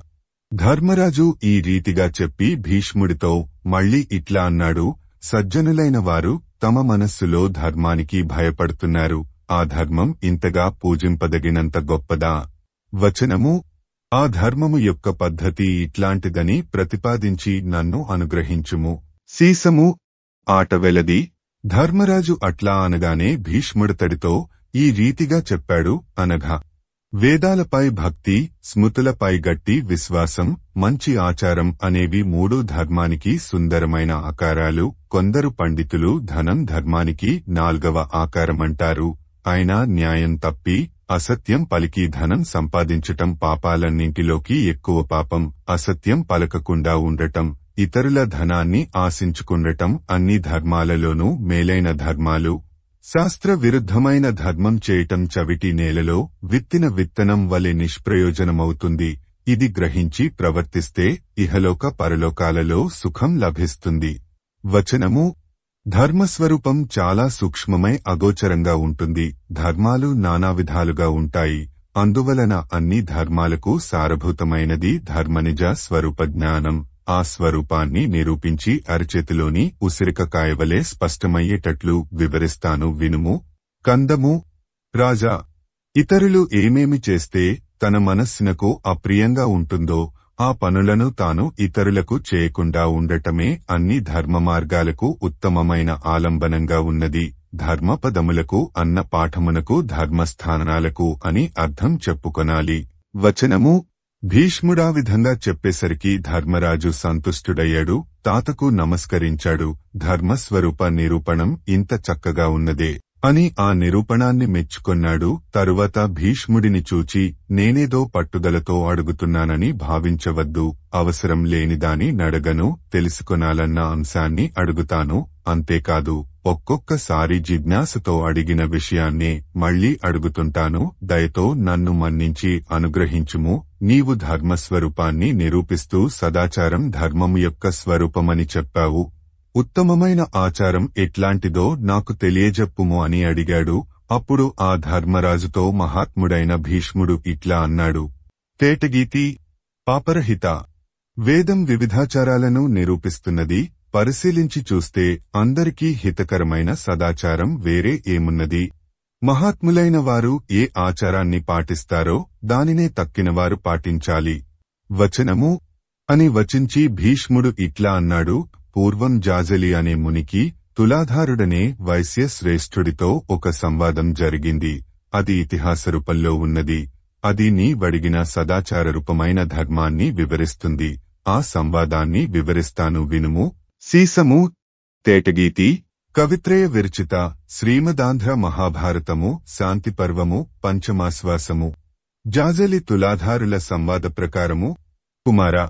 ధర్మరాజు ఈ రీతిగా చెప్పి భీష్ముడితో మళ్లీ ఇట్లా అన్నాడు. సజ్జనులైన వారు తమ మనస్సులో ధర్మానికి భయపడుతున్నారు. ఆ ధర్మం ఇంతగా పూజింపదగినంత గొప్పదా? వచనము ఆ ధర్మము యొక్క పద్ధతి ఇట్లాంటిదని ప్రతిపాదించి నన్ను అనుగ్రహించుము. సీసము ఆటవెలది. ధర్మరాజు అట్లా అనగానే భీష్ముడతడితో ఈ రీతిగా చెప్పాడు. అనగా వేదాలపై భక్తి, స్మృతులపై గట్టి విశ్వాసం, మంచి ఆచారం అనేవి మూడు ధర్మానికి సుందరమైన ఆకారాలు. కొందరు పండితులు ధనం ధర్మానికి 4వ ఆకారమంటారు. అయినా న్యాయం తప్పి అసత్యం పలికి ధనం సంపాదించటం పాపాలన్నింటిలోకి ఎక్కువ పాపం. అసత్యం పలకకుండా ఉండటం, ఇతరుల ధనాన్ని ఆశించుకుండటం అన్ని ధర్మాలలోనూ మేలైన ధర్మాలు. శాస్త్ర విరుద్ధమైన ధర్మం చేయటం చవిటి నేలలో విత్తిన విత్తనం వలె నిష్ప్రయోజనమవుతుంది. ఇది గ్రహించి ప్రవర్తిస్తే ఇహలోక పరలోకాలలో సుఖం లభిస్తుంది. వచనము ధర్మస్వరూపం చాలా సూక్ష్మమై అగోచరంగా ఉంటుంది. ధర్మాలు నానా విధాలుగా ఉంటాయి. అందువలన అన్ని ధర్మాలకు సారభూతమైనది ధర్మనిజ స్వరూప జ్ఞానం. ఆ స్వరూపాన్ని నిరూపించి అరచేతిలోని ఉసిరికకాయవలే స్పష్టమయ్యేటట్లు వివరిస్తాను వినుము. కందము. రాజా, ఇతరులు ఏమేమి చేస్తే తన మనస్సునకు అప్రియంగా ఉంటుందో ఆ పనులను తాను ఇతరులకు చేయకుండా ఉండటమే అన్ని ధర్మ మార్గాలకు ఉత్తమమైన ఆలంబనంగా ఉన్నది. ధర్మపదములకు అన్న పాఠమునకు ధర్మస్థానాలకు అని అర్థం చెప్పుకొనాలి. వచనము. భీష్ముడా విధంగా చెప్పేసరికి ధర్మరాజు సంతుష్టుడయ్యాడు. తాతకు నమస్కరించాడు. ధర్మస్వరూప నిరూపణం ఇంత చక్కగా ఉన్నదే అని ఆ నిరూపణాన్ని మెచ్చుకొన్నాడు. తరువాత భీష్ముడిని చూచి, నేనేదో పట్టుదలతో అడుగుతున్నానని భావించవద్దు. అవసరం లేనిదాని నడగను, తెలుసుకొనాలన్న అంశాన్ని అడుగుతాను. అంతేకాదు, ఒక్కొక్కసారి జిజ్ఞాసతో అడిగిన విషయాన్నే మళ్లీ అడుగుతుంటాను. దయతో నన్ను మన్నించి అనుగ్రహించుము. నీవు ధర్మస్వరూపాన్ని నిరూపిస్తూ సదాచారం ధర్మము యొక్క స్వరూపమని చెప్పావు. ఉత్తమమైన ఆచారం ఎట్లాంటిదో నాకు తెలియజెప్పుము అని అడిగాడు. అప్పుడు ఆ ధర్మరాజుతో మహాత్ముడైన భీష్ముడు ఇట్లా అన్నాడు. తేటగీతి. పాపరహిత. వేదం వివిధాచారాలను నిరూపిస్తున్నది. పరిశీలించి చూస్తే అందరికీ హితకరమైన సదాచారం వేరే ఏమున్నది? మహాత్ములైన వారు ఏ ఆచారాన్ని పాటిస్తారో దానినే తక్కినవారు పాటించాలి. వచనము. అని వచించి భీష్ముడు ఇట్లా అన్నాడు. పూర్వం జాజలి అనే మునికి తులాధారుడనే వైశ్య శ్రేష్ఠుడితో ఒక సంవాదం జరిగింది. అది ఇతిహాస రూపంలో ఉన్నది. అది నీ వడిగిన సదాచార రూపమైన ధర్మాన్ని వివరిస్తుంది. ఆ సంవాదాన్ని వివరిస్తాను వినుము. సీసము. తేటగీతి. కవిత్రయ విరచిత శ్రీమదాంధ్ర మహాభారతము శాంతిపర్వము పంచమాశ్వాసము. జాజలి తులాధారుల సంవాద ప్రకారము. కుమారా,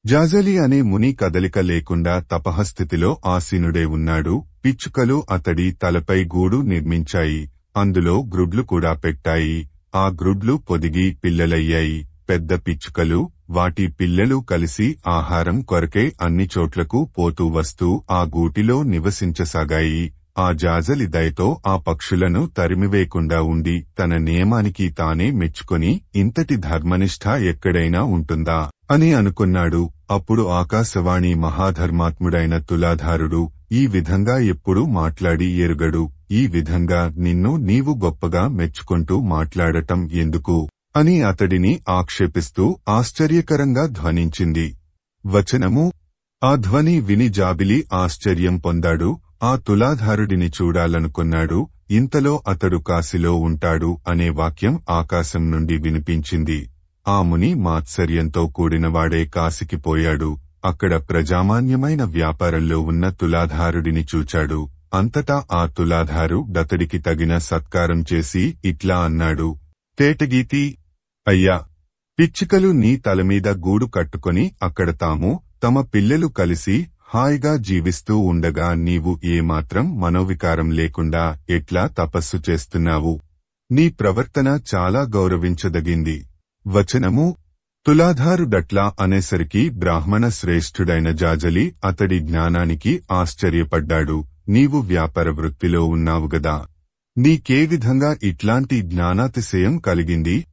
జాజలి అనే ముని కదలిక లేకుండా తపహస్థితిలో ఆసీనుడే ఉన్నాడు. పిచ్చుకలు అతడి తలపై గూడు నిర్మించాయి. అందులో గ్రుడ్లు కూడా పెట్టాయి. ఆ గ్రుడ్లు పొదిగి పిల్లలయ్యాయి. పెద్ద పిచ్చుకలు, వాటి పిల్లలు కలిసి ఆహారం కొరకై అన్ని చోట్లకు పోతూ వస్తూ ఆ గూటిలో నివసించసాగాయి. ఆ జాజలి దయతో ఆ పక్షులను తరిమివేయకుండా ఉండి తన నియమానికి తానే మెచ్చుకొని ఇంతటి ధర్మనిష్ఠ ఎక్కడైనా ఉంటుందా అని అనుకున్నాడు. అప్పుడు ఆకాశవాణి మహాధర్మాత్ముడైన తులాధారుడు ఈ విధంగా ఎప్పుడూ మాట్లాడి ఎరుగడు. ఈ విధంగా నిన్ను నీవు గొప్పగా మెచ్చుకుంటూ మాట్లాడటం ఎందుకు అని అతడిని ఆక్షేపిస్తూ ఆశ్చర్యకరంగా ధ్వనించింది. వచనము. ఆ ధ్వని విని జాబిలి ఆశ్చర్యం పొందాడు. ఆ తులాధారుడిని చూడాలనుకున్నాడు. ఇంతలో అతడు కాశీలో ఉంటాడు అనే వాక్యం ఆకాశం నుండి వినిపించింది. ఆ ముని మాత్సర్యంతో కూడినవాడే కాశీకి పోయాడు. అక్కడ ప్రజామాన్యమైన వ్యాపారంలో ఉన్న తులాధారుడిని చూచాడు. అంతటా ఆ తులాధారు దతడికి తగిన సత్కారం చేసి ఇట్లా అన్నాడు. తేటగీతి. అయ్యా, పిచ్చుకలు నీ తలమీద గూడు కట్టుకొని అక్కడ తాము తమ పిల్లలు కలిసి హాయిగా జీవిస్తూ ఉండగా నీవు ఏమాత్రం మనోవికారం లేకుండా ఎట్లా తపస్సు చేస్తున్నావు? నీ ప్రవర్తన చాలా గౌరవించదగింది. వచనము. తులాధారుడట్లా అనేసరికి బ్రాహ్మణ శ్రేష్ఠుడైన జాజలి అతడి జ్ఞానానికి ఆశ్చర్యపడ్డాడు. నీవు వ్యాపార వృత్తిలో ఉన్నావుగదా, నీకే విధంగా ఇట్లాంటి జ్ఞానాతిశయం కలిగింది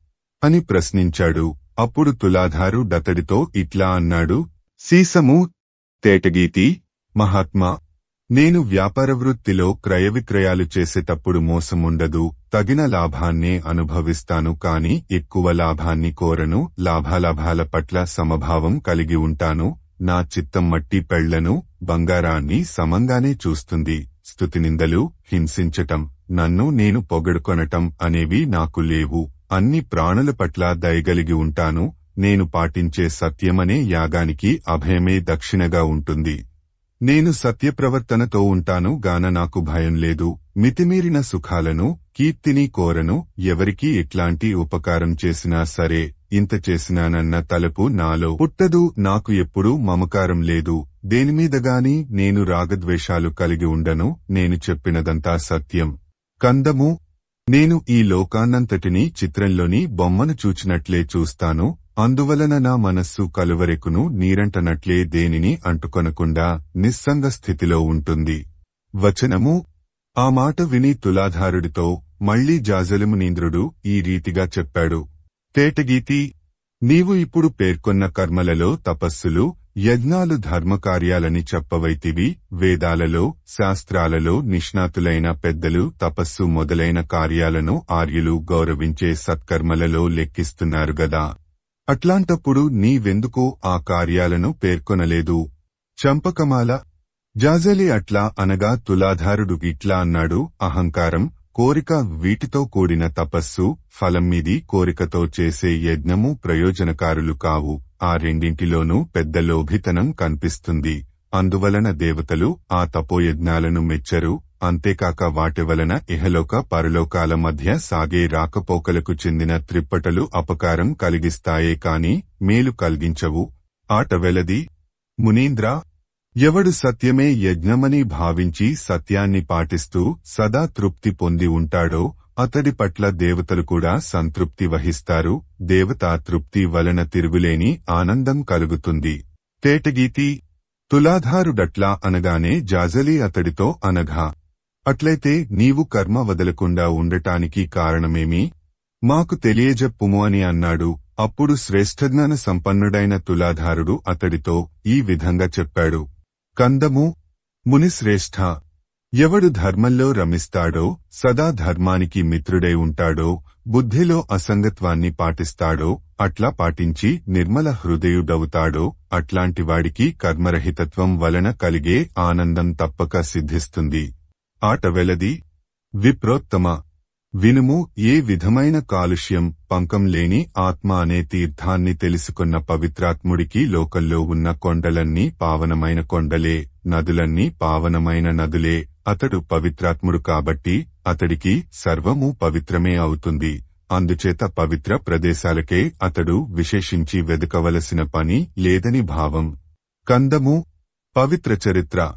అని ప్రశ్నించాడు. అప్పుడు తులాధారు దతడితో ఇట్లా అన్నాడు. సీసము. తేటగీతి. మహాత్మా, నేను వ్యాపార వృత్తిలో క్రయ విక్రయాలు చేసేటప్పుడు మోసముండదు. తగిన లాభాన్నే అనుభవిస్తాను కాని ఎక్కువ లాభాన్ని కోరను. లాభాలాభాల పట్ల సమభావం కలిగి ఉంటాను. నా చిత్తం మట్టి పెళ్లను బంగారాన్ని సమంగానే చూస్తుంది. స్తుతినిందలు, హింసించటం, నన్ను నేను పొగడుకొనటం అనేవి నాకు లేవు. అన్ని ప్రాణుల పట్ల దయగలిగి ఉంటాను. నేను పాటించే సత్యమనే యాగానికి అభయమే దక్షిణగా ఉంటుంది. నేను సత్యప్రవర్తనతో ఉంటాను గాన నాకు భయం లేదు. మితిమీరిన సుఖాలను, కీర్తిని కోరను. ఎవరికి ఎట్లాంటి ఉపకారం చేసినా సరే ఇంత చేసినానన్న తలపు నాలో పుట్టదు. నాకు ఎప్పుడూ మమకారం లేదు. దేనిమీదగాని నేను రాగద్వేషాలు కలిగి ఉండను. నేను చెప్పినదంతా సత్యం. కందము. నేను ఈ లోకాన్నంతటినీ చిత్రంలోని బొమ్మను చూచినట్లే చూస్తాను. అందువలన నా మనస్సు కలువరెకును నీరంటనట్లే దేనిని అంటుకొనకుండా నిస్సంగ స్థితిలో ఉంటుంది. వచనము. ఆ మాట విని తులాధారుడితో మళ్లీ జాజలిమునీంద్రుడు ఈ రీతిగా చెప్పాడు. తేటగీతి నీవు ఇప్పుడు పేర్కొన్న కర్మలలో తపస్సులు యజ్ఞాలు ధర్మకార్యాలని చెప్పవైతివి. వేదాలలో శాస్త్రాలలో నిష్ణాతులైన పెద్దలు తపస్సు మొదలైన కార్యాలను ఆర్యులు గౌరవించే సత్కర్మలలో లెక్కిస్తున్నారు గదా. అట్లాంటప్పుడు నీవెందుకు ఆ కార్యాలను పేర్కొనలేదు? చంపకమాల జాజలి అట్లా అనగా తులాధారుడు ఇట్లా అన్నాడు. అహంకారం, కోరిక వీటితో కూడిన తపస్సు, ఫలం మీది కోరికతో చేసే యజ్ఞము ప్రయోజనకారులు కావు. ఆ రెండింటిలోనూ పెద్ద లోభితనం కనిపిస్తుంది. అందువలన దేవతలు ఆ తపోయజ్ఞాలను మెచ్చరు. అంతేకాక వాటి వలన ఇహలోక పరలోకాల మధ్య సాగే రాకపోకలకు చెందిన త్రిప్పటలు అపకారం కలిగిస్తాయే కాని మేలు కలిగించవు. ఆట వెలది. మునీంద్ర, ఎవడు సత్యమే యజ్ఞమని భావించి సత్యాన్ని పాటిస్తూ సదా తృప్తి పొంది ఉంటాడో అతడి పట్ల దేవతలు కూడా సంతృప్తి వహిస్తారు. దేవతా తృప్తి వలన తిరుగులేని ఆనందం కలుగుతుంది. తేటగీతి తులాధారుడట్లా అనగానే జాజలి అతడితో అనగా, అట్లయితే నీవు కర్మ వదలకుండా ఉండటానికి కారణమేమి? మాకు తెలియజెప్పుము అని అన్నాడు. అప్పుడు శ్రేష్ఠజ్ఞాన సంపన్నుడైన తులాధారుడు అతడితో ఈ విధంగా చెప్పాడు. కందము మునిశ్రేష్ఠ, ఎవడు ధర్మంలో రమిస్తాడో, సదా ధర్మానికి మిత్రుడై ఉంటాడో, బుద్ధిలో అసంగత్వాన్ని పాటిస్తాడో, అట్లా పాటించి నిర్మల హృదయుడవుతాడో అట్లాంటివాడికి కర్మరహితత్వం వలన కలిగే ఆనందం తప్పక సిద్ధిస్తుంది. ఆట వెలది. విప్రోత్తమ, వినుము. ఏ విధమైన కాలుష్యం, పంకం లేని ఆత్మ అనే తీర్థాన్ని తెలుసుకున్న పవిత్రాత్ముడికి లోకంలో ఉన్న కొండలన్నీ పావనమైన కొండలే, నదులన్నీ పావనమైన నదులే. అతడు పవిత్రాత్ముడు కాబట్టి అతడికి సర్వము పవిత్రమే అవుతుంది. అందుచేత పవిత్ర ప్రదేశాలకే అతడు విశేషించి వెదకవలసిన పని లేదని భావం. కందము పవిత్ర చరిత్ర.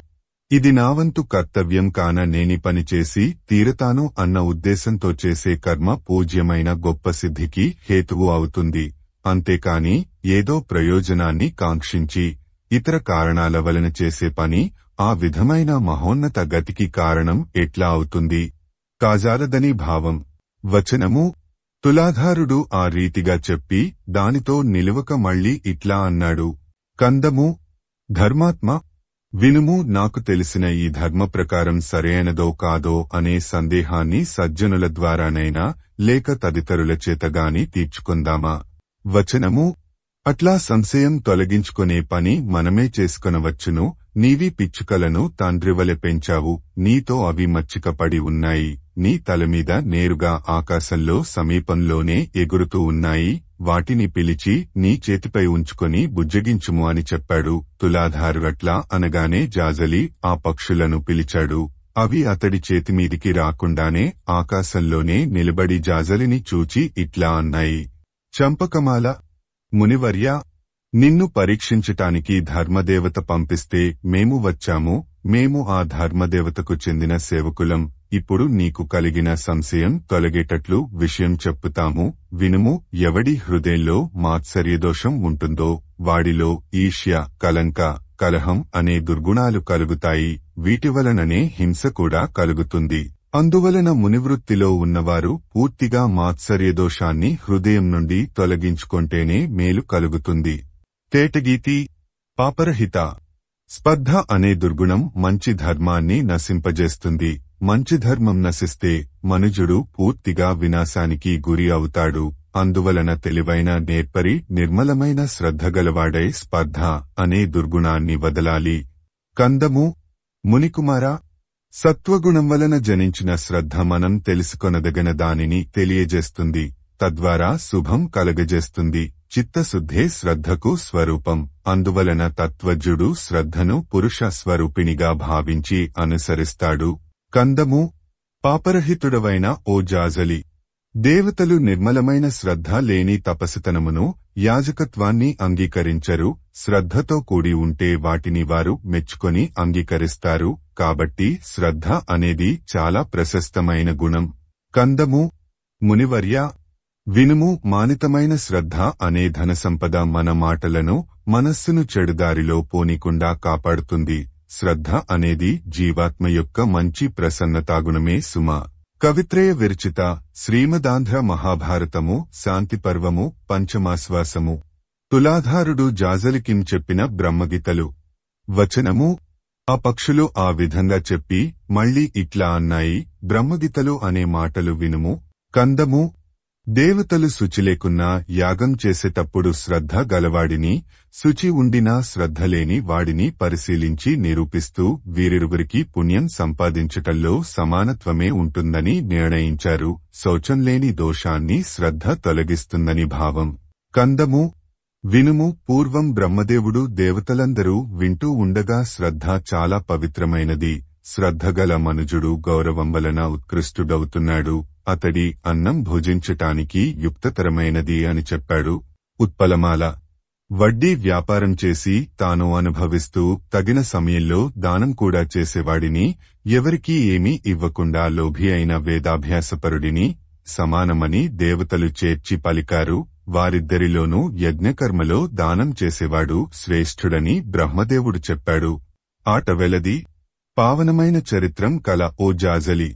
ఇది నావంతు కర్తవ్యం కాన నేని పనిచేసి తీరతాను అన్న ఉద్దేశంతో చేసే కర్మ పూజ్యమైన గొప్ప సిద్ధికి హేతువు అవుతుంది. అంతేకాని ఏదో ప్రయోజనాన్ని కాంక్షించి ఇతర కారణాల వలన చేసే పని ఆ విధమైన మహోన్నత గతికి కారణం ఎట్లా అవుతుంది? కాజాలదని భావం. వచనము తులాధారుడు ఆ రీతిగా చెప్పి దానితో నిలువక మళ్ళీ ఇట్లా అన్నాడు. కందము ధర్మాత్మ, వినుము. నాకు తెలిసిన ఈ ధర్మ ప్రకారం సరైనదో కాదో అనే సందేహాన్ని సజ్జనుల ద్వారానైనా లేక తదితరుల చేతగాని తీర్చుకుందామా? వచనము అట్లా సంశయం తొలగించుకునే పని మనమే చేసుకొనవచ్చును. నీవి పిచ్చుకలను తండ్రివలె పెంచావు, నీతో అవి మచ్చికపడి ఉన్నాయి. నీ తలమీద నేరుగా ఆకాశంలో సమీపంలోనే ఎగురుతూ ఉన్నాయి. వాటిని పిలిచి నీ చేతిపై ఉంచుకొని బుజ్జగించుము అని చెప్పాడు. తులాధారు అట్లా అనగానే జాజలి ఆ పక్షులను పిలిచాడు. అవి అతడి చేతిమీదికి రాకుండానే ఆకాశంలోనే నిలబడి జాజలిని చూచి ఇట్లా అన్నాయి. చంపకమాల, మునివర్య, నిన్ను పరీక్షించటానికి ధర్మదేవత పంపిస్తే మేము వచ్చాము. మేము ఆ ధర్మదేవతకు చెందిన సేవకులం. ఇప్పుడు నీకు కలిగిన సంశయం తొలగేటట్లు విషయం చెప్పుతాము. వినుము. ఎవడి హృదయంలో మాత్సర్యదోషం ఉంటుందో వాడిలో ఈర్ష్య, కలంక, కలహం అనే దుర్గుణాలు కలుగుతాయి. వీటివలననే హింస కూడా కలుగుతుంది. అందువలన మునివృత్తిలో ఉన్నవారు పూర్తిగా మాత్సర్యదోషాన్ని హృదయం నుండి తొలగించుకొంటేనే మేలు కలుగుతుంది. తేటగీతి పాపరహిత. స్పర్ధ అనే దుర్గుణం మంచి ధర్మాన్ని నశింపజేస్తుంది. మంచి ధర్మం నశిస్తే మనుజుడు పూర్తిగా వినాశానికి గురి అవుతాడు. అందువలన తెలివైన నేర్పరి నిర్మలమైన శ్రద్ధగలవాడై స్పర్ధ అనే దుర్గుణాన్ని వదలాలి. కందము మునికుమారా, సత్వగుణం వలన జనించిన శ్రద్ధ మనం తెలుసుకొనదగిన దానిని తెలియజేస్తుంది. తద్వారా శుభం కలగజేస్తుంది. చిత్తశుద్ధే శ్రద్ధకు స్వరూపం. అందువలన తత్వజ్ఞుడు శ్రద్ధను పురుష స్వరూపిణిగా భావించి అనుసరిస్తాడు. కందము పాపరహితుడవైన ఓ జాజలి, దేవతలు నిర్మలమైన శ్రద్ధ లేని తపస్సుతనమును, యాజకత్వాన్ని అంగీకరించరు. శ్రద్ధతో కూడి ఉంటే వాటిని వారు మెచ్చుకొని అంగీకరిస్తారు. కాబట్టి శ్రద్ధ అనేది చాలా ప్రశస్తమైన గుణం. కందము మునివర్య, వినుము. మానితమైన శ్రద్ధ అనే ధనసంపద మన మాటలను, మనస్సును చెడుదారిలో పోనీకుండా కాపాడుతుంది. శ్రద్ధ అనేది జీవాత్మ యొక్క మంచి ప్రసన్నతాగుణమే సుమ. కవిత్రయ విరచిత శ్రీమదాంధ్ర మహాభారతము శాంతిపర్వము పంచమాశ్వాసము. తులాధారుడు జాజలికిం చెప్పిన బ్రహ్మగీతలు. వచనము. ఆ పక్షులు ఆ విధంగా చెప్పి మళ్ళీ ఇట్లా అన్నాయి, బ్రహ్మగీతలు అనే మాటలు వినుము. కందము. దేవతలు శుచిలేకున్నా యాగం చేసేటప్పుడు శ్రద్ధ గలవాడిని, శుచి ఉండినా శ్రద్ధలేని వాడిని పరిశీలించి నిరూపిస్తూ వీరిరువురికి పుణ్యం సంపాదించటంలో సమానత్వమే ఉంటుందని నిర్ణయించారు. శౌచంలేని దోషాన్ని శ్రద్ధ తొలగిస్తుందని భావం. కందము. వినుము. పూర్వం బ్రహ్మదేవుడు దేవతలందరూ వింటూ ఉండగా శ్రద్ధ చాలా పవిత్రమైనది. శ్రద్ధగల మనుజుడు గౌరవం వలన ఉత్కృష్టుడవుతున్నాడు. అతడి అన్నం భుజించటానికి యుక్తతరమైనది అని చెప్పాడు. ఉత్పలమాల. వడ్డీ వ్యాపారం చేసి తాను అనుభవిస్తూ తగిన సమయంలో దానం కూడా చేసేవాడిని, ఎవరికీ ఏమీ ఇవ్వకుండా లోభి అయిన వేదాభ్యాసపరుడిని సమానమని దేవతలు చేర్చి పలికారు. వారిద్దరిలోనూ యజ్ఞకర్మలో దానం చేసేవాడు శ్రేష్ఠుడని బ్రహ్మదేవుడు చెప్పాడు. ఆట వెలది. పావనమైన చరిత్రం కల ఓ జాజలి.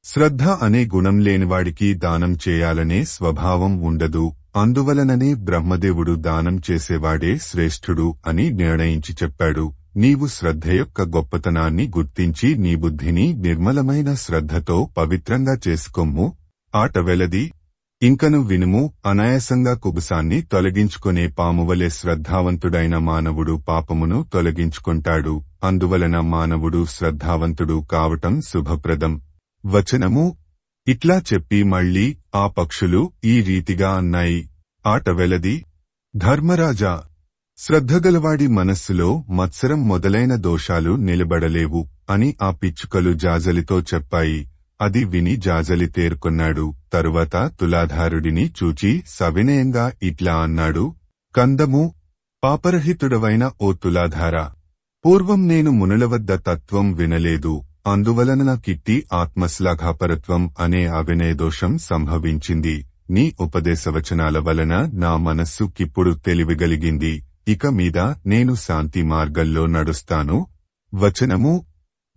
శ్రద్ధ అనే గుణం లేనివాడికి దానం చేయాలనే స్వభావం ఉండదు. అందువలననే బ్రహ్మదేవుడు దానం చేసేవాడే శ్రేష్ఠుడు అని నిర్ణయించి చెప్పాడు. నీవు శ్రద్ధ యొక్క గొప్పతనాన్ని గుర్తించి నీ బుద్ధిని నిర్మలమైన శ్రద్ధతో పవిత్రంగా చేసుకొమ్ము. ఆట వెలది. ఇంకను వినుము. అనాయాసంగా కుబుసాన్ని తొలగించుకునే పామువలే శ్రద్ధావంతుడైన మానవుడు పాపమును తొలగించుకుంటాడు. అందువలన మానవుడు శ్రద్ధావంతుడు కావటం శుభప్రదం. వచనము. ఇట్లా చెప్పి మళ్ళీ ఆ పక్షులు ఈ రీతిగా అన్నాయి. ఆట వెలది. ధర్మరాజా, శ్రద్ధగలవాడి మనస్సులో మత్సరం మొదలైన దోషాలు నిలబడలేవు అని ఆ పిచ్చుకలు జాజలితో చెప్పాయి. అది విని జాజలి తేరుకొన్నాడు. తరువాత తులాధారుడిని చూచి సవినయంగా ఇట్లా అన్నాడు. కందము. పాపరహితుడవైన ఓ తులాధారా, పూర్వం నేను మునుల వద్ద తత్వం వినలేదు. అందువలన నాకిట్టి ఆత్మశ్లాఘాపరత్వం అనే అవినయదోషం సంభవించింది. నీ ఉపదేశవచనాల వలన నా మనస్సు కిప్పుడు తెలివిగలిగింది. ఇక మీద నేను శాంతి మార్గంలో నడుస్తాను. వచనము.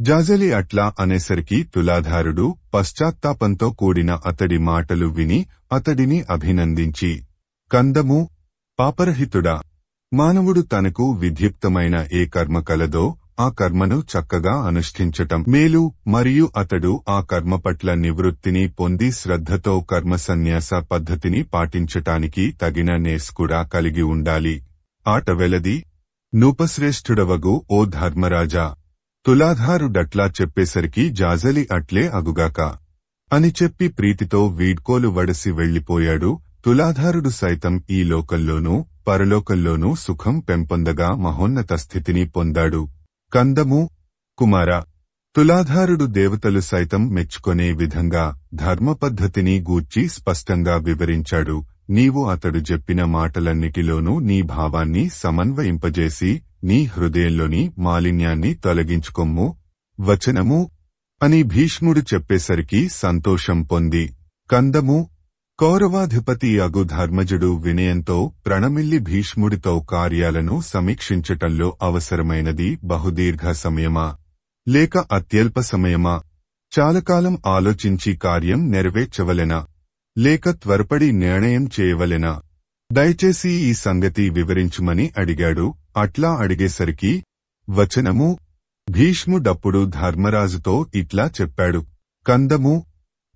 జాజలి అట్లా అనేసరికి తులాధారుడు పశ్చాత్తాపంతో కూడిన అతడి మాటలు విని అతడిని అభినందించి, కందము. పాపరహితుడా, మానవుడు తనకు విధ్యుక్తమైన ఏ కర్మ కలదో ఆ కర్మను చక్కగా అనుష్ఠించటం మేలు. మరియు అతడు ఆ కర్మ పట్ల నివృత్తిని పొంది శ్రద్ధతో కర్మ సన్యాస పద్ధతిని పాటించటానికి తగిన నేర్స్కుడా కలిగి ఉండాలి. ఆట వెలది. నూపశ్రేష్ఠుడవగు ఓ ధర్మరాజా, తులాధారుడట్లా చెప్పేసరికి జాజలి అట్లే అగుగాక అని చెప్పి ప్రీతితో వీడ్కోలు వడసి వెళ్లిపోయాడు. తులాధారుడు సైతం ఈ లోకంలోనూ పరలోకంలోనూ సుఖం పెంపొందగా మహోన్నత స్థితిని పొందాడు. కందము. కుమార, తులాధారుడు దేవతలు సైతం మెచ్చుకొనే విధంగా ధర్మపద్ధతిని గూర్చి స్పష్టంగా వివరించాడు. నీవు అతడు చెప్పిన మాటలన్నిటిలోనూ నీ భావాన్ని సమన్వయింపజేసి నీ హృదయంలోని మాలిన్యాన్ని తొలగించుకొమ్ము. వచనము అని భీష్ముడు చెప్పేసరికి సంతోషం పొంది, కందము. కౌరవాధిపతి అగు ధర్మజుడు వినయంతో ప్రణమిల్లి భీష్ముడితో కార్యాలను సమీక్షించటంలో అవసరమైనది బహుదీర్ఘ సమయమా లేక అత్యల్ప సమయమా, చాలాకాలం ఆలోచించి కార్యం నెరవేర్చవలెనా లేక త్వరపడి నిర్ణయం చేయవలెనా, దయచేసి ఈ సంగతి వివరించుమని అడిగాడు. అట్లా అడిగేసరికి వచనము. భీష్ముడప్పుడు ధర్మరాజుతో ఇట్లా చెప్పాడు. కందము.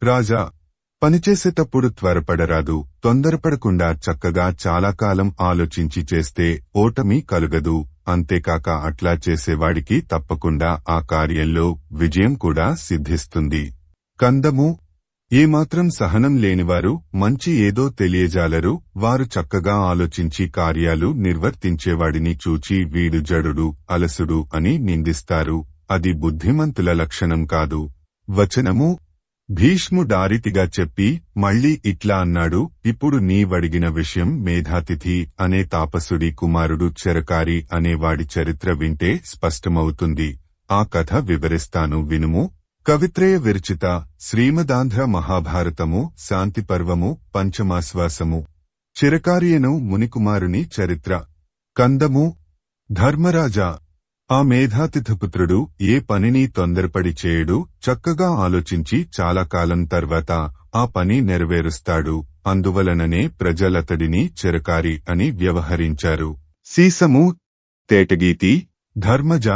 రాజా, పనిచేసేటప్పుడు త్వరపడరాదు. తొందరపడకుండా చక్కగా చాలా కాలం ఆలోచించి చేస్తే ఓటమి కలుగదు. అంతేకాక అట్లా చేసేవాడికి తప్పకుండా ఆ కార్యంలో విజయం కూడా సిద్ధిస్తుంది. కందము. ఏమాత్రం సహనం లేనివారు మంచి ఏదో తెలియజాలరు. వారు చక్కగా ఆలోచించి కార్యాలు నిర్వర్తించేవాడిని చూచి వీడు జడుడు, అలసుడు అని నిందిస్తారు. అది బుద్ధిమంతుల లక్షణం కాదు. వచనము. భీష్ముడారితిగా చెప్పి మళ్ళీ ఇట్లా అన్నాడు. ఇప్పుడు నీవడిగిన విషయం మేధాతిథి అనే తాపసుడి కుమారుడు చెరకారి అనేవాడి చరిత్ర వింటే స్పష్టమవుతుంది. ఆ కథ వివరిస్తాను వినుము. కవిత్రయ విరచిత శ్రీమదాంధ్ర మహాభారతము శాంతిపర్వము పంచమాశ్వాసము. చిరకారియను మునికుమారుని చరిత్ర. కందము. ధర్మరాజా, ఆ మేధాతిథపుత్రుడు ఏ పనిని తొందరపడి చేయడు, చక్కగా ఆలోచించి చాలా కాలం తర్వాత ఆ పని నెరవేరుస్తాడు. అందువలననే ప్రజలతడిని చిరకారి అని వ్యవహరించారు. సీసము తేటగీతి ధర్మజ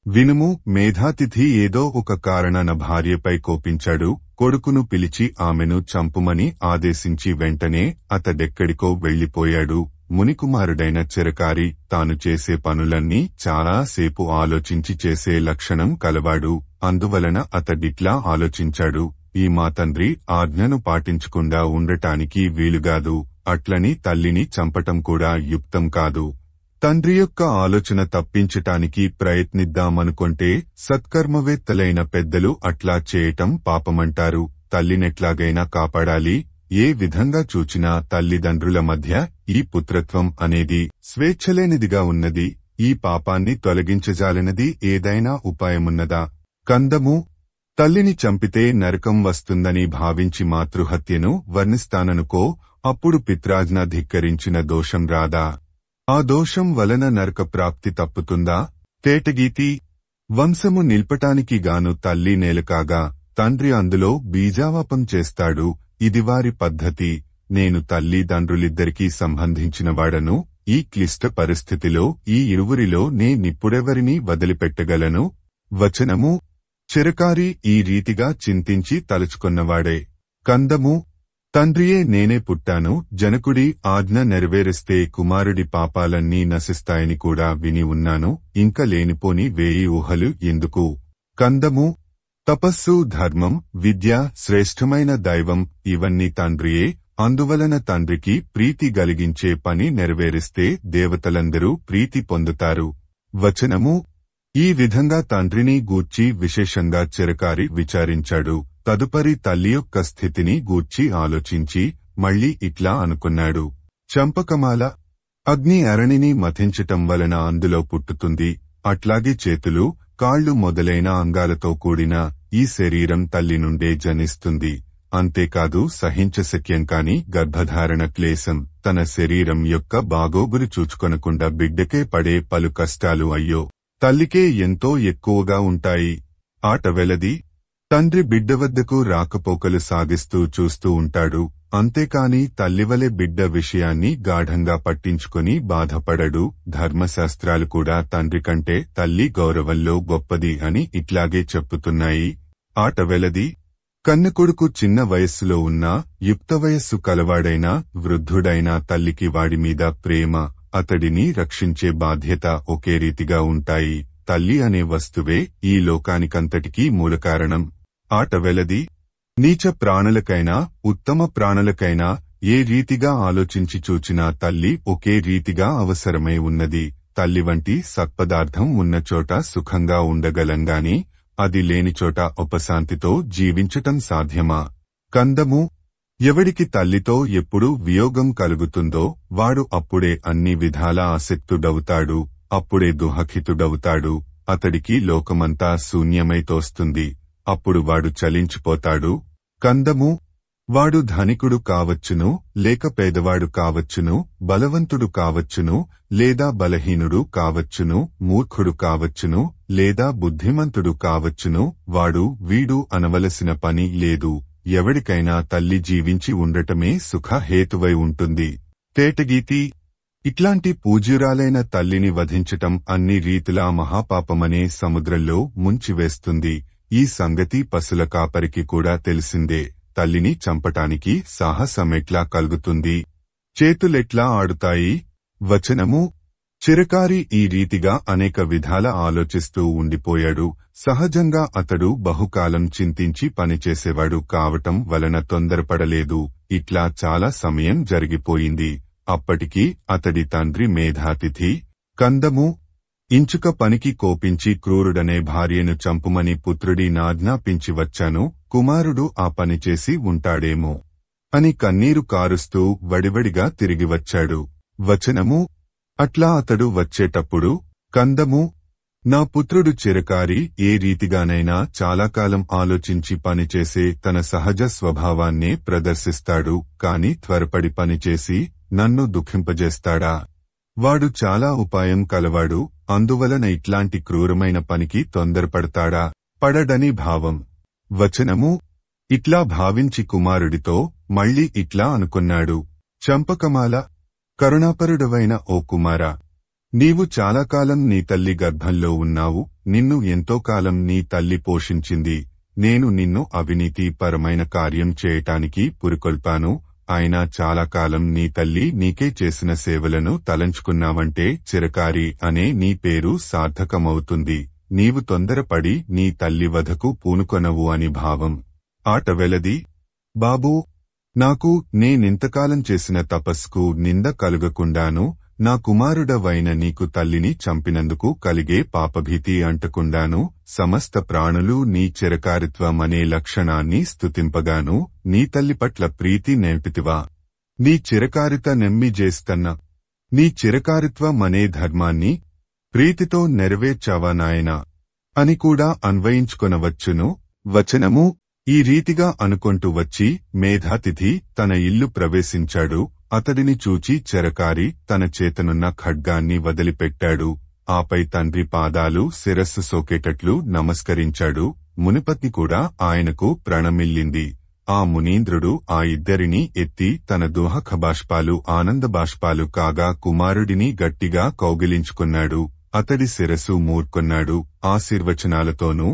వినుము, మేధాతిథి ఏదో ఒక కారణాన భార్యపై కోపించాడు. కొడుకును పిలిచి ఆమెను చంపుమని ఆదేశించి వెంటనే అతడెక్కడికో వెళ్లిపోయాడు. మునికుమారుడైన చిరకారి తాను చేసే పనులన్నీ చాలా సేపు ఆలోచించి చేసే లక్షణం కలవాడు. అందువలన అతడిట్లా ఆలోచించాడు, ఈ మా తండ్రి ఆజ్ఞను పాటించకుండా ఉండటానికి వీలుగాదు, అట్లని తల్లిని చంపటం కూడా యుక్తం కాదు. తండ్రి యొక్క ఆలోచన తప్పించటానికి ప్రయత్నిద్దామనుకొంటే సత్కర్మవేత్తలైన పెద్దలు అట్లా చేయటం పాపమంటారు. తల్లినెట్లాగైనా కాపాడాలి. ఏ విధంగా చూచినా తల్లిదండ్రుల మధ్య ఈ పుత్రత్వం అనేది స్వేచ్ఛలేనిదిగా ఉన్నది. ఈ పాపాన్ని తొలగించజాలనది ఏదైనా ఉపాయమున్నదా? కందము తల్లిని చంపితే నరకం వస్తుందని భావించి మాతృహత్యను వర్ణిస్తాననుకో, అప్పుడు పిత్రాజ్ఞ ధిక్కరించిన దోషం రాదా? ఆ దోషం వలన నరక ప్రాప్తి తప్పుతుందా? తేటగీతి వంశము నిల్పటానికి గాను తల్లి నేలకాగా తండ్రి అందులో బీజావాపం చేస్తాడు. ఇది వారి పద్ధతి. నేను తల్లిదండ్రులిద్దరికీ సంబంధించినవాడను. ఈ క్లిష్ట పరిస్థితిలో ఈ ఇరువురిలో నేనిప్పుడెవరిని వదిలిపెట్టగలను? వచనము చిరకారి ఈ రీతిగా చింతించి తలుచుకొన్నవాడే. కందము తండ్రియే నేనే పుట్టాను, జనకుడి ఆజ్ఞ నెరవేరిస్తే కుమారుడి పాపాలన్నీ నశిస్తాయని కూడా విని ఉన్నాను. ఇంక లేనిపోని వేయి ఊహలు ఎందుకు? కందము తపస్సు, ధర్మం, విద్య, శ్రేష్టమైన దైవం ఇవన్నీ తండ్రియే. అందువలన తండ్రికి ప్రీతి కలిగించే పని నెరవేరిస్తే దేవతలందరూ ప్రీతి పొందుతారు. వచనము ఈ విధంగా తండ్రిని గూర్చి విశేషంగా చిరకారి విచారించాడు. తదుపరి తల్లి యొక్క స్థితిని గూర్చి ఆలోచించి మళ్లీ ఇట్లా అనుకున్నాడు, చంపకమాల అగ్ని అరణిని మథించటం వలన అందులో పుట్టుతుంది. అట్లాగే చేతులు, కాళ్లు మొదలైన అంగాలతో కూడిన ఈ శరీరం తల్లి నుండే జనిస్తుంది. అంతేకాదు సహించశక్యం కాని గర్భధారణ క్లేశం, తన శరీరం యొక్క బాగోగులు చూచుకొనకుండా బిడ్డకే పడే పలు కష్టాలు అయ్యో తల్లికే ఎంతో ఎక్కువగా ఉంటాయి. ఆట వెలది. తండ్రి బిడ్డ వద్దకు రాకపోకలు సాగిస్తూ చూస్తూ ఉంటాడు. అంతేకాని తల్లివలె బిడ్డ విషయాన్ని గాఢంగా పట్టించుకొని బాధపడడు. ధర్మశాస్త్రాలు కూడా తండ్రి కంటే తల్లి గౌరవంలో గొప్పది అని ఇట్లాగే చెప్పుతున్నాయి. ఆట వెలది. కన్నెకొడుకు చిన్న వయస్సులో ఉన్నా యుక్త వయస్సు కలవాడైనా వృద్ధుడైనా తల్లికి వాడిమీద ప్రేమ, అతడిని రక్షించే బాధ్యత ఒకే రీతిగా ఉంటాయి. తల్లి అనే వస్తువే ఈ లోకానికంతటికీ మూలకారణం. ఆట వెలది. నీచ ప్రాణులకైనా ఉత్తమ ప్రాణులకైనా ఏ రీతిగా ఆలోచించి చూచినా తల్లి ఒకే రీతిగా అవసరమై ఉన్నది. తల్లి వంటి సత్పదార్థం ఉన్నచోట సుఖంగా ఉండగలంగాని అది లేనిచోట ఉపశాంతితో జీవించటం సాధ్యమా? కందము ఎవడికి తల్లితో ఎప్పుడు వియోగం కలుగుతుందో వాడు అప్పుడే అన్ని విధాలా ఆసక్తుడవుతాడు. అప్పుడే దుఃఖితుడవుతాడు. అతడికి లోకమంతా శూన్యమై తోస్తుంది. అప్పుడు వాడు చలించిపోతాడు. కందము వాడు ధనికుడు కావచ్చును, లేక పేదవాడు కావచ్చును, బలవంతుడు కావచ్చును, లేదా బలహీనుడు కావచ్చును, మూర్ఖుడు కావచ్చును, లేదా బుద్ధిమంతుడు కావచ్చును, వాడు వీడు అనవలసిన పని లేదు. ఎవడికైనా తల్లి జీవించి ఉండటమే సుఖ హేతువై ఉంటుంది. తేటగీతి ఇట్లాంటి పూజ్యురాలైన తల్లిని వధించటం అన్ని రీతిలా మహాపాపమనే సముద్రంలో ముంచివేస్తుంది. ఈ సంగతి పశుల కాపరికి కూడా తెలిసిందే. తల్లిని చంపటానికి సాహసమెట్లా కలుగుతుంది? చేతులెట్లా ఆడుతాయి? వచనము చిరకారి ఈ రీతిగా అనేక విధాల ఆలోచిస్తూ ఉండిపోయాడు. సహజంగా అతడు బహుకాలం చింతించి పనిచేసేవాడు కావటం వలన తొందరపడలేదు. ఇట్లా చాలా సమయం జరిగిపోయింది. అప్పటికి అతడి తండ్రి మేధాతిథి కందము ఇంచుక పనికి కోపించి క్రూరుడనే భార్యను చంపుమని పుత్రుడి నాజ్ఞాపించి వచ్చాను. కుమారుడు ఆ పనిచేసి ఉంటాడేమో అని కన్నీరు కారుస్తూ వడివడిగా తిరిగి వచ్చాడు. వచనము అట్లా అతడు వచ్చేటప్పుడు కందము నా పుత్రుడు చిరకారి ఏ రీతిగానైనా చాలా కాలం ఆలోచించి పనిచేసే తన సహజ స్వభావాన్నే ప్రదర్శిస్తాడు. కాని త్వరపడి పనిచేసి నన్ను దుఃఖింపజేస్తాడా? వాడు చాలా ఉపాయం కలవాడు. అందువలన ఇట్లాంటి క్రూరమైన పనికి తొందరపడతాడా? పడడని భావం. వచనము: ఇట్లా భావించి కుమారుడితో మళ్ళీ ఇట్లా అనుకున్నాడు. చంపకమాల! కరుణాపరుడవైన ఓ కుమారా! నీవు చాలా కాలం నీ తల్లి గర్భంలో ఉన్నావు. నిన్ను ఎంతో కాలం నీ తల్లి పోషించింది. నేను నిన్ను అవినీతి పరమైన కార్యం చేయటానికి పురికొల్పాను. అయినా చాలా కాలం నీ తల్లి నీకే చేసిన సేవలను తలంచుకున్నావంటే చిరకారి అనే నీ పేరు సార్థకమవుతుంది. నీవు తొందరపడి నీ తల్లి వధకు పూనుకొనవు అని భావం. ఆట వెలది. బాబూ, నాకు నేనింతకాలం చేసిన తపస్సుకు నింద కలుగకుండాను, నా కుమారుడవైన నీకు తల్లిని చంపినందుకు కలిగే పాపభీతి అంటకుండాను, సమస్త ప్రాణులు నీ చిరకారిత్వమనే లక్షణాన్ని స్తుతింపగాను నీ తల్లి పట్ల ప్రీతి నేర్పితివా? నీ చిరకారిత నెమ్మి చేస్తన్న నీ చిరకారిత్వమనే ధర్మాన్ని ప్రీతితో నెరవేర్చావా నాయనా అని కూడా అన్వయించుకొనవచ్చును. వచనము: ఈ రీతిగా అనుకొంటూ వచ్చి మేధాతిథి తన ఇల్లు ప్రవేశించాడు. అతడిని చూచి చెరకారి తన చేతనున్న ఖడ్గాన్ని వదిలిపెట్టాడు. ఆపై తండ్రి పాదాలు శిరస్సు సోకేటట్లు నమస్కరించాడు. మునిపత్ని కూడా ఆయనకు ప్రణమిల్లింది. ఆ మునీంద్రుడు ఆ ఇద్దరినీ ఎత్తి తన దుఃఖబాష్పాలు ఆనందబాష్పాలు కాగా కుమారుడిని గట్టిగా కౌగిలించుకున్నాడు. అతడి శిరస్సు మూర్కొన్నాడు. ఆశీర్వచనాలతోనూ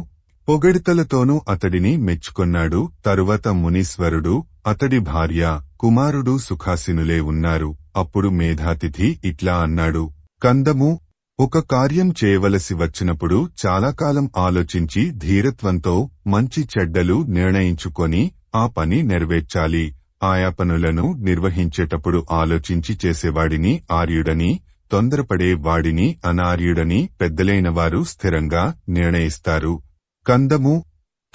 పొగడితలతోనూ అతడిని మెచ్చుకొన్నాడు. తరువాత మునీశ్వరుడు, అతడి భార్య, కుమారుడు సుఖాసీనులే ఉన్నారు. అప్పుడు మేధాతిథి ఇట్లా అన్నాడు: కందము, ఒక కార్యం చేయవలసి వచ్చినప్పుడు చాలా కాలం ఆలోచించి ధీరత్వంతో మంచి చెడ్డలు నిర్ణయించుకొని ఆ పని నెరవేర్చాలి. ఆయా పనులను నిర్వహించేటప్పుడు ఆలోచించి చేసేవాడిని ఆర్యుడని, తొందరపడే వాడిని అనార్యుడని పెద్దలైనవారు స్థిరంగా నిర్ణయిస్తారు. కందము,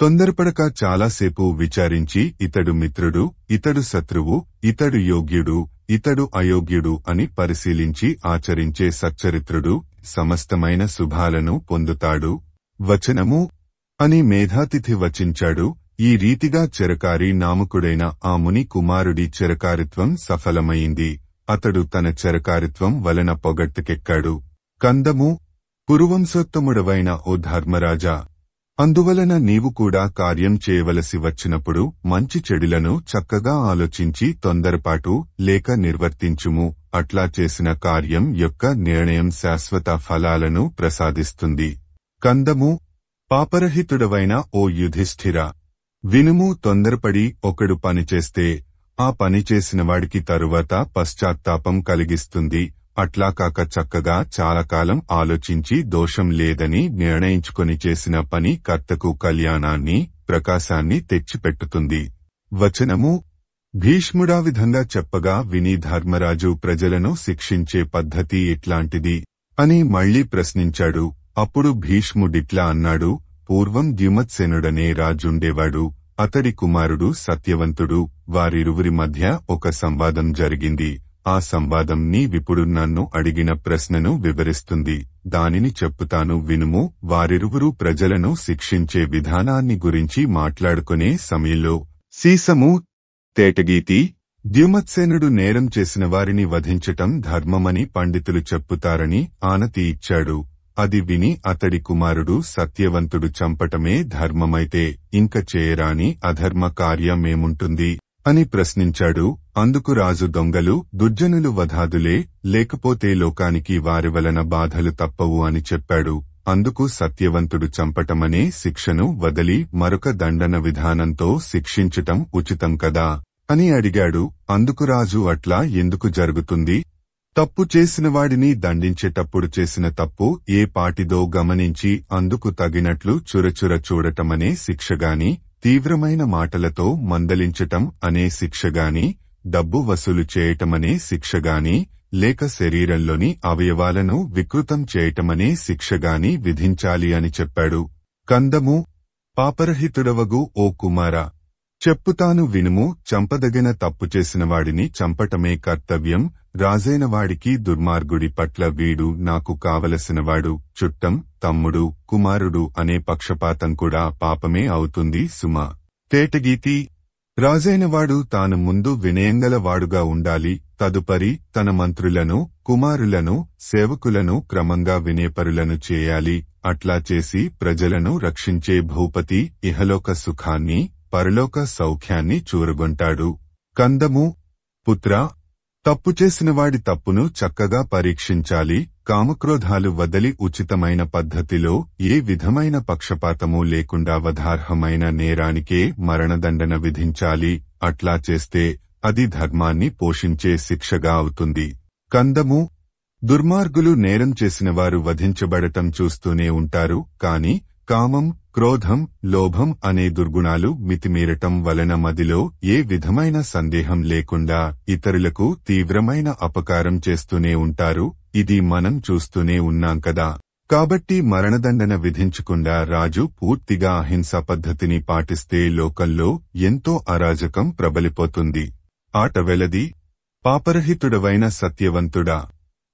తొందరపడక చాలాసేపు విచారించి ఇతడు మిత్రుడు, ఇతడు శత్రువు, ఇతడు యోగ్యుడు, ఇతడు అయోగ్యుడు అని పరిశీలించి ఆచరించే సచ్చరిత్రుడు సమస్తమైన శుభాలను పొందుతాడు. వచనము: అని మేధాతిథి వచించాడు. ఈ రీతిగా చెరకారి నామకుడైన ఆ ముని కుమారుడి చెరకారిత్వం సఫలమైంది. అతడు తన చెరకారిత్వం వలన పొగడ్తకెక్కాడు. కందము, కురువంశోత్తముడవైన ఓ ధర్మరాజా! అందువలన నీవు కూడా కార్యం చేయవలసి వచ్చినప్పుడు మంచి చెడులను చక్కగా ఆలోచించి తొందరపాటు లేక నిర్వర్తించుము. అట్లా చేసిన కార్యం యొక్క నిర్ణయం శాశ్వత ఫలాలను ప్రసాదిస్తుంది. కందము, పాపరహితుడవైన ఓ యుధిష్ఠిరా! వినుము. తొందరపడి ఒకడు పనిచేస్తే ఆ పని చేసినవాడికి తరువాత పశ్చాత్తాపం కలిగిస్తుంది. అట్లా కాక చక్కగా చాలా కాలం ఆలోచించి దోషం లేదని నిర్ణయించుకొని చేసిన పని కర్తకు కళ్యాణాన్ని, ప్రకాశాన్ని తెచ్చిపెట్టుతుంది. వచనము: భీష్ముడా విధంగా చెప్పగా విని ధర్మరాజు ప్రజలను శిక్షించే పద్ధతి ఎట్లాంటిది అని మళ్లీ ప్రశ్నించాడు. అప్పుడు భీష్ముడిట్లా అన్నాడు: పూర్వం ద్యుమత్సేనుడనే రాజుండేవాడు. అతడి కుమారుడు సత్యవంతుడు. వారిరువురి మధ్య ఒక సంవాదం జరిగింది. ఆ సంవాదం నీవిప్పుడు నన్ను అడిగిన ప్రశ్నను వివరిస్తుంది. దానిని చెప్పుతాను వినుము. వారిరువురు ప్రజలను శిక్షించే విధానాన్ని గురించి మాట్లాడుకునే సమయంలో సీసము, తేటగీతి, ద్యుమత్సేనుడు నేరం చేసిన వారిని వధించటం ధర్మమని పండితులు చెప్పుతారని ఆనతి ఇచ్చాడు. అది విని అతడి కుమారుడు సత్యవంతుడు చంపటమే ధర్మమైతే ఇంక చేయరాని అధర్మ కార్యమేముంటుంది అని ప్రశ్నించాడు. అందుకు రాజు దొంగలు, దుర్జనులు వధాదులే, లేకపోతే లోకానికి వారి వలన బాధలు తప్పవు అని చెప్పాడు. అందుకు సత్యవంతుడు చంపటమనే శిక్షను వదలి మరొక దండన విధానంతో శిక్షించటం ఉచితం కదా అని అడిగాడు. అందుకు రాజు, అట్లా ఎందుకు జరుగుతుంది? తప్పు చేసిన వాడిని దండించేటప్పుడు చేసిన తప్పు ఏ పాటిదో గమనించి అందుకు తగినట్లు చురచుర చూడటమనే శిక్షగాని, తీవ్రమైన మాటలతో మందలించటం అనే శిక్షగాని, డబ్బు వసూలు చేయటమనే శిక్షగాని, లేక శరీరంలోని అవయవాలను వికృతం చేయటమనే శిక్షగాని విధించాలి అని చెప్పాడు. కందము, పాపరహితుడవగు ఓ కుమారా! చెప్పుతాను వినుము. చంపదగిన తప్పు చేసిన వాడిని చంపటమే కర్తవ్యం. రాజైన వాడికి దుర్మార్గుడి పట్ల వీడు నాకు కావలసినవాడు, చుట్టం, తమ్ముడు, కుమారుడు అనే పక్షపాతం కూడా పాపమే అవుతుంది సుమా. తేటగీతి, రాజైనవాడు తాను ముందు వినయంగల వాడుగా ఉండాలి. తదుపరి తన మంత్రులను, కుమారులను, సేవకులను క్రమంగా వినేపరులను చేయాలి. అట్లా చేసి ప్రజలను రక్షించే భూపతి ఇహలోక సుఖాన్ని, పరలోక సౌఖ్యాన్ని చూరగొంటాడు. కందము పుత్రా, తప్పు చేసినవాడి తప్పును చక్కగా పరీక్షించాలి. కామక్రోధాలు వదలి ఉచితమైన పద్ధతిలో ఏ విధమైన పక్షపాతమూ లేకుండా వధార్హమైన నేరానికే మరణదండన విధించాలి. అట్లా చేస్తే అది ధర్మాన్ని పోషించే శిక్షగా అవుతుంది. కందము దుర్మార్గులు నేరం చేసినవారు వధించబడటం చూస్తూనే ఉంటారు. కాని కామం, క్రోధం, లోభం అనే దుర్గుణాలు మితిమీరటం వలన మదిలో ఏ విధమైన సందేహం లేకుండా ఇతరులకు తీవ్రమైన అపకారం చేస్తూనే ఉంటారు. ఇది మనం చూస్తూనే ఉన్నాం కదా. కాబట్టి మరణదండన విధించకుండా రాజు పూర్తిగా అహింసా పద్ధతిని పాటిస్తే లోకంలో ఎంతో అరాజకం ప్రబలిపోతుంది. ఆట వెలది. పాపరహితుడవైన సత్యవంతుడా,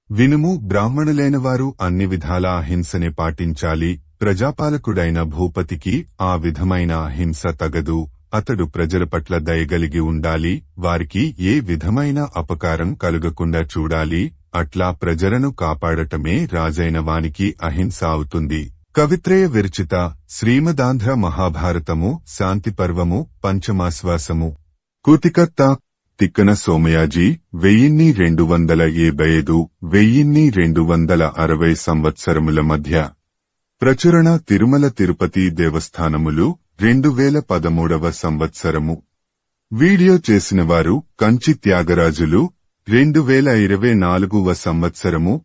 వినుము. బ్రాహ్మణులైనవారు అన్ని విధాల అహింసనే పాటించాలి. ప్రజాపాలకుడైన భూపతికి ఆ విధమైన అహింస తగదు. అతడు ప్రజల పట్ల దయగలిగి ఉండాలి. వారికి ఏ విధమైన అపకారం కలుగకుండా చూడాలి. అట్లా ప్రజలను కాపాడటమే రాజైన వానికి అహింస అవుతుంది. కవిత్రయ విరచిత శ్రీమదాంధ్ర మహాభారతము శాంతి పర్వము పంచమాశ్వాసము. కూతికర్త తిక్కన సోమయాజీ 1275–1260 సంవత్సరముల మధ్య ప్రచురణ తిరుమల తిరుపతి దేవస్థానములు 2013 సంవత్సరము. వీడియో చేసినవారు కంచి త్యాగరాజులు 2024 సంవత్సరము.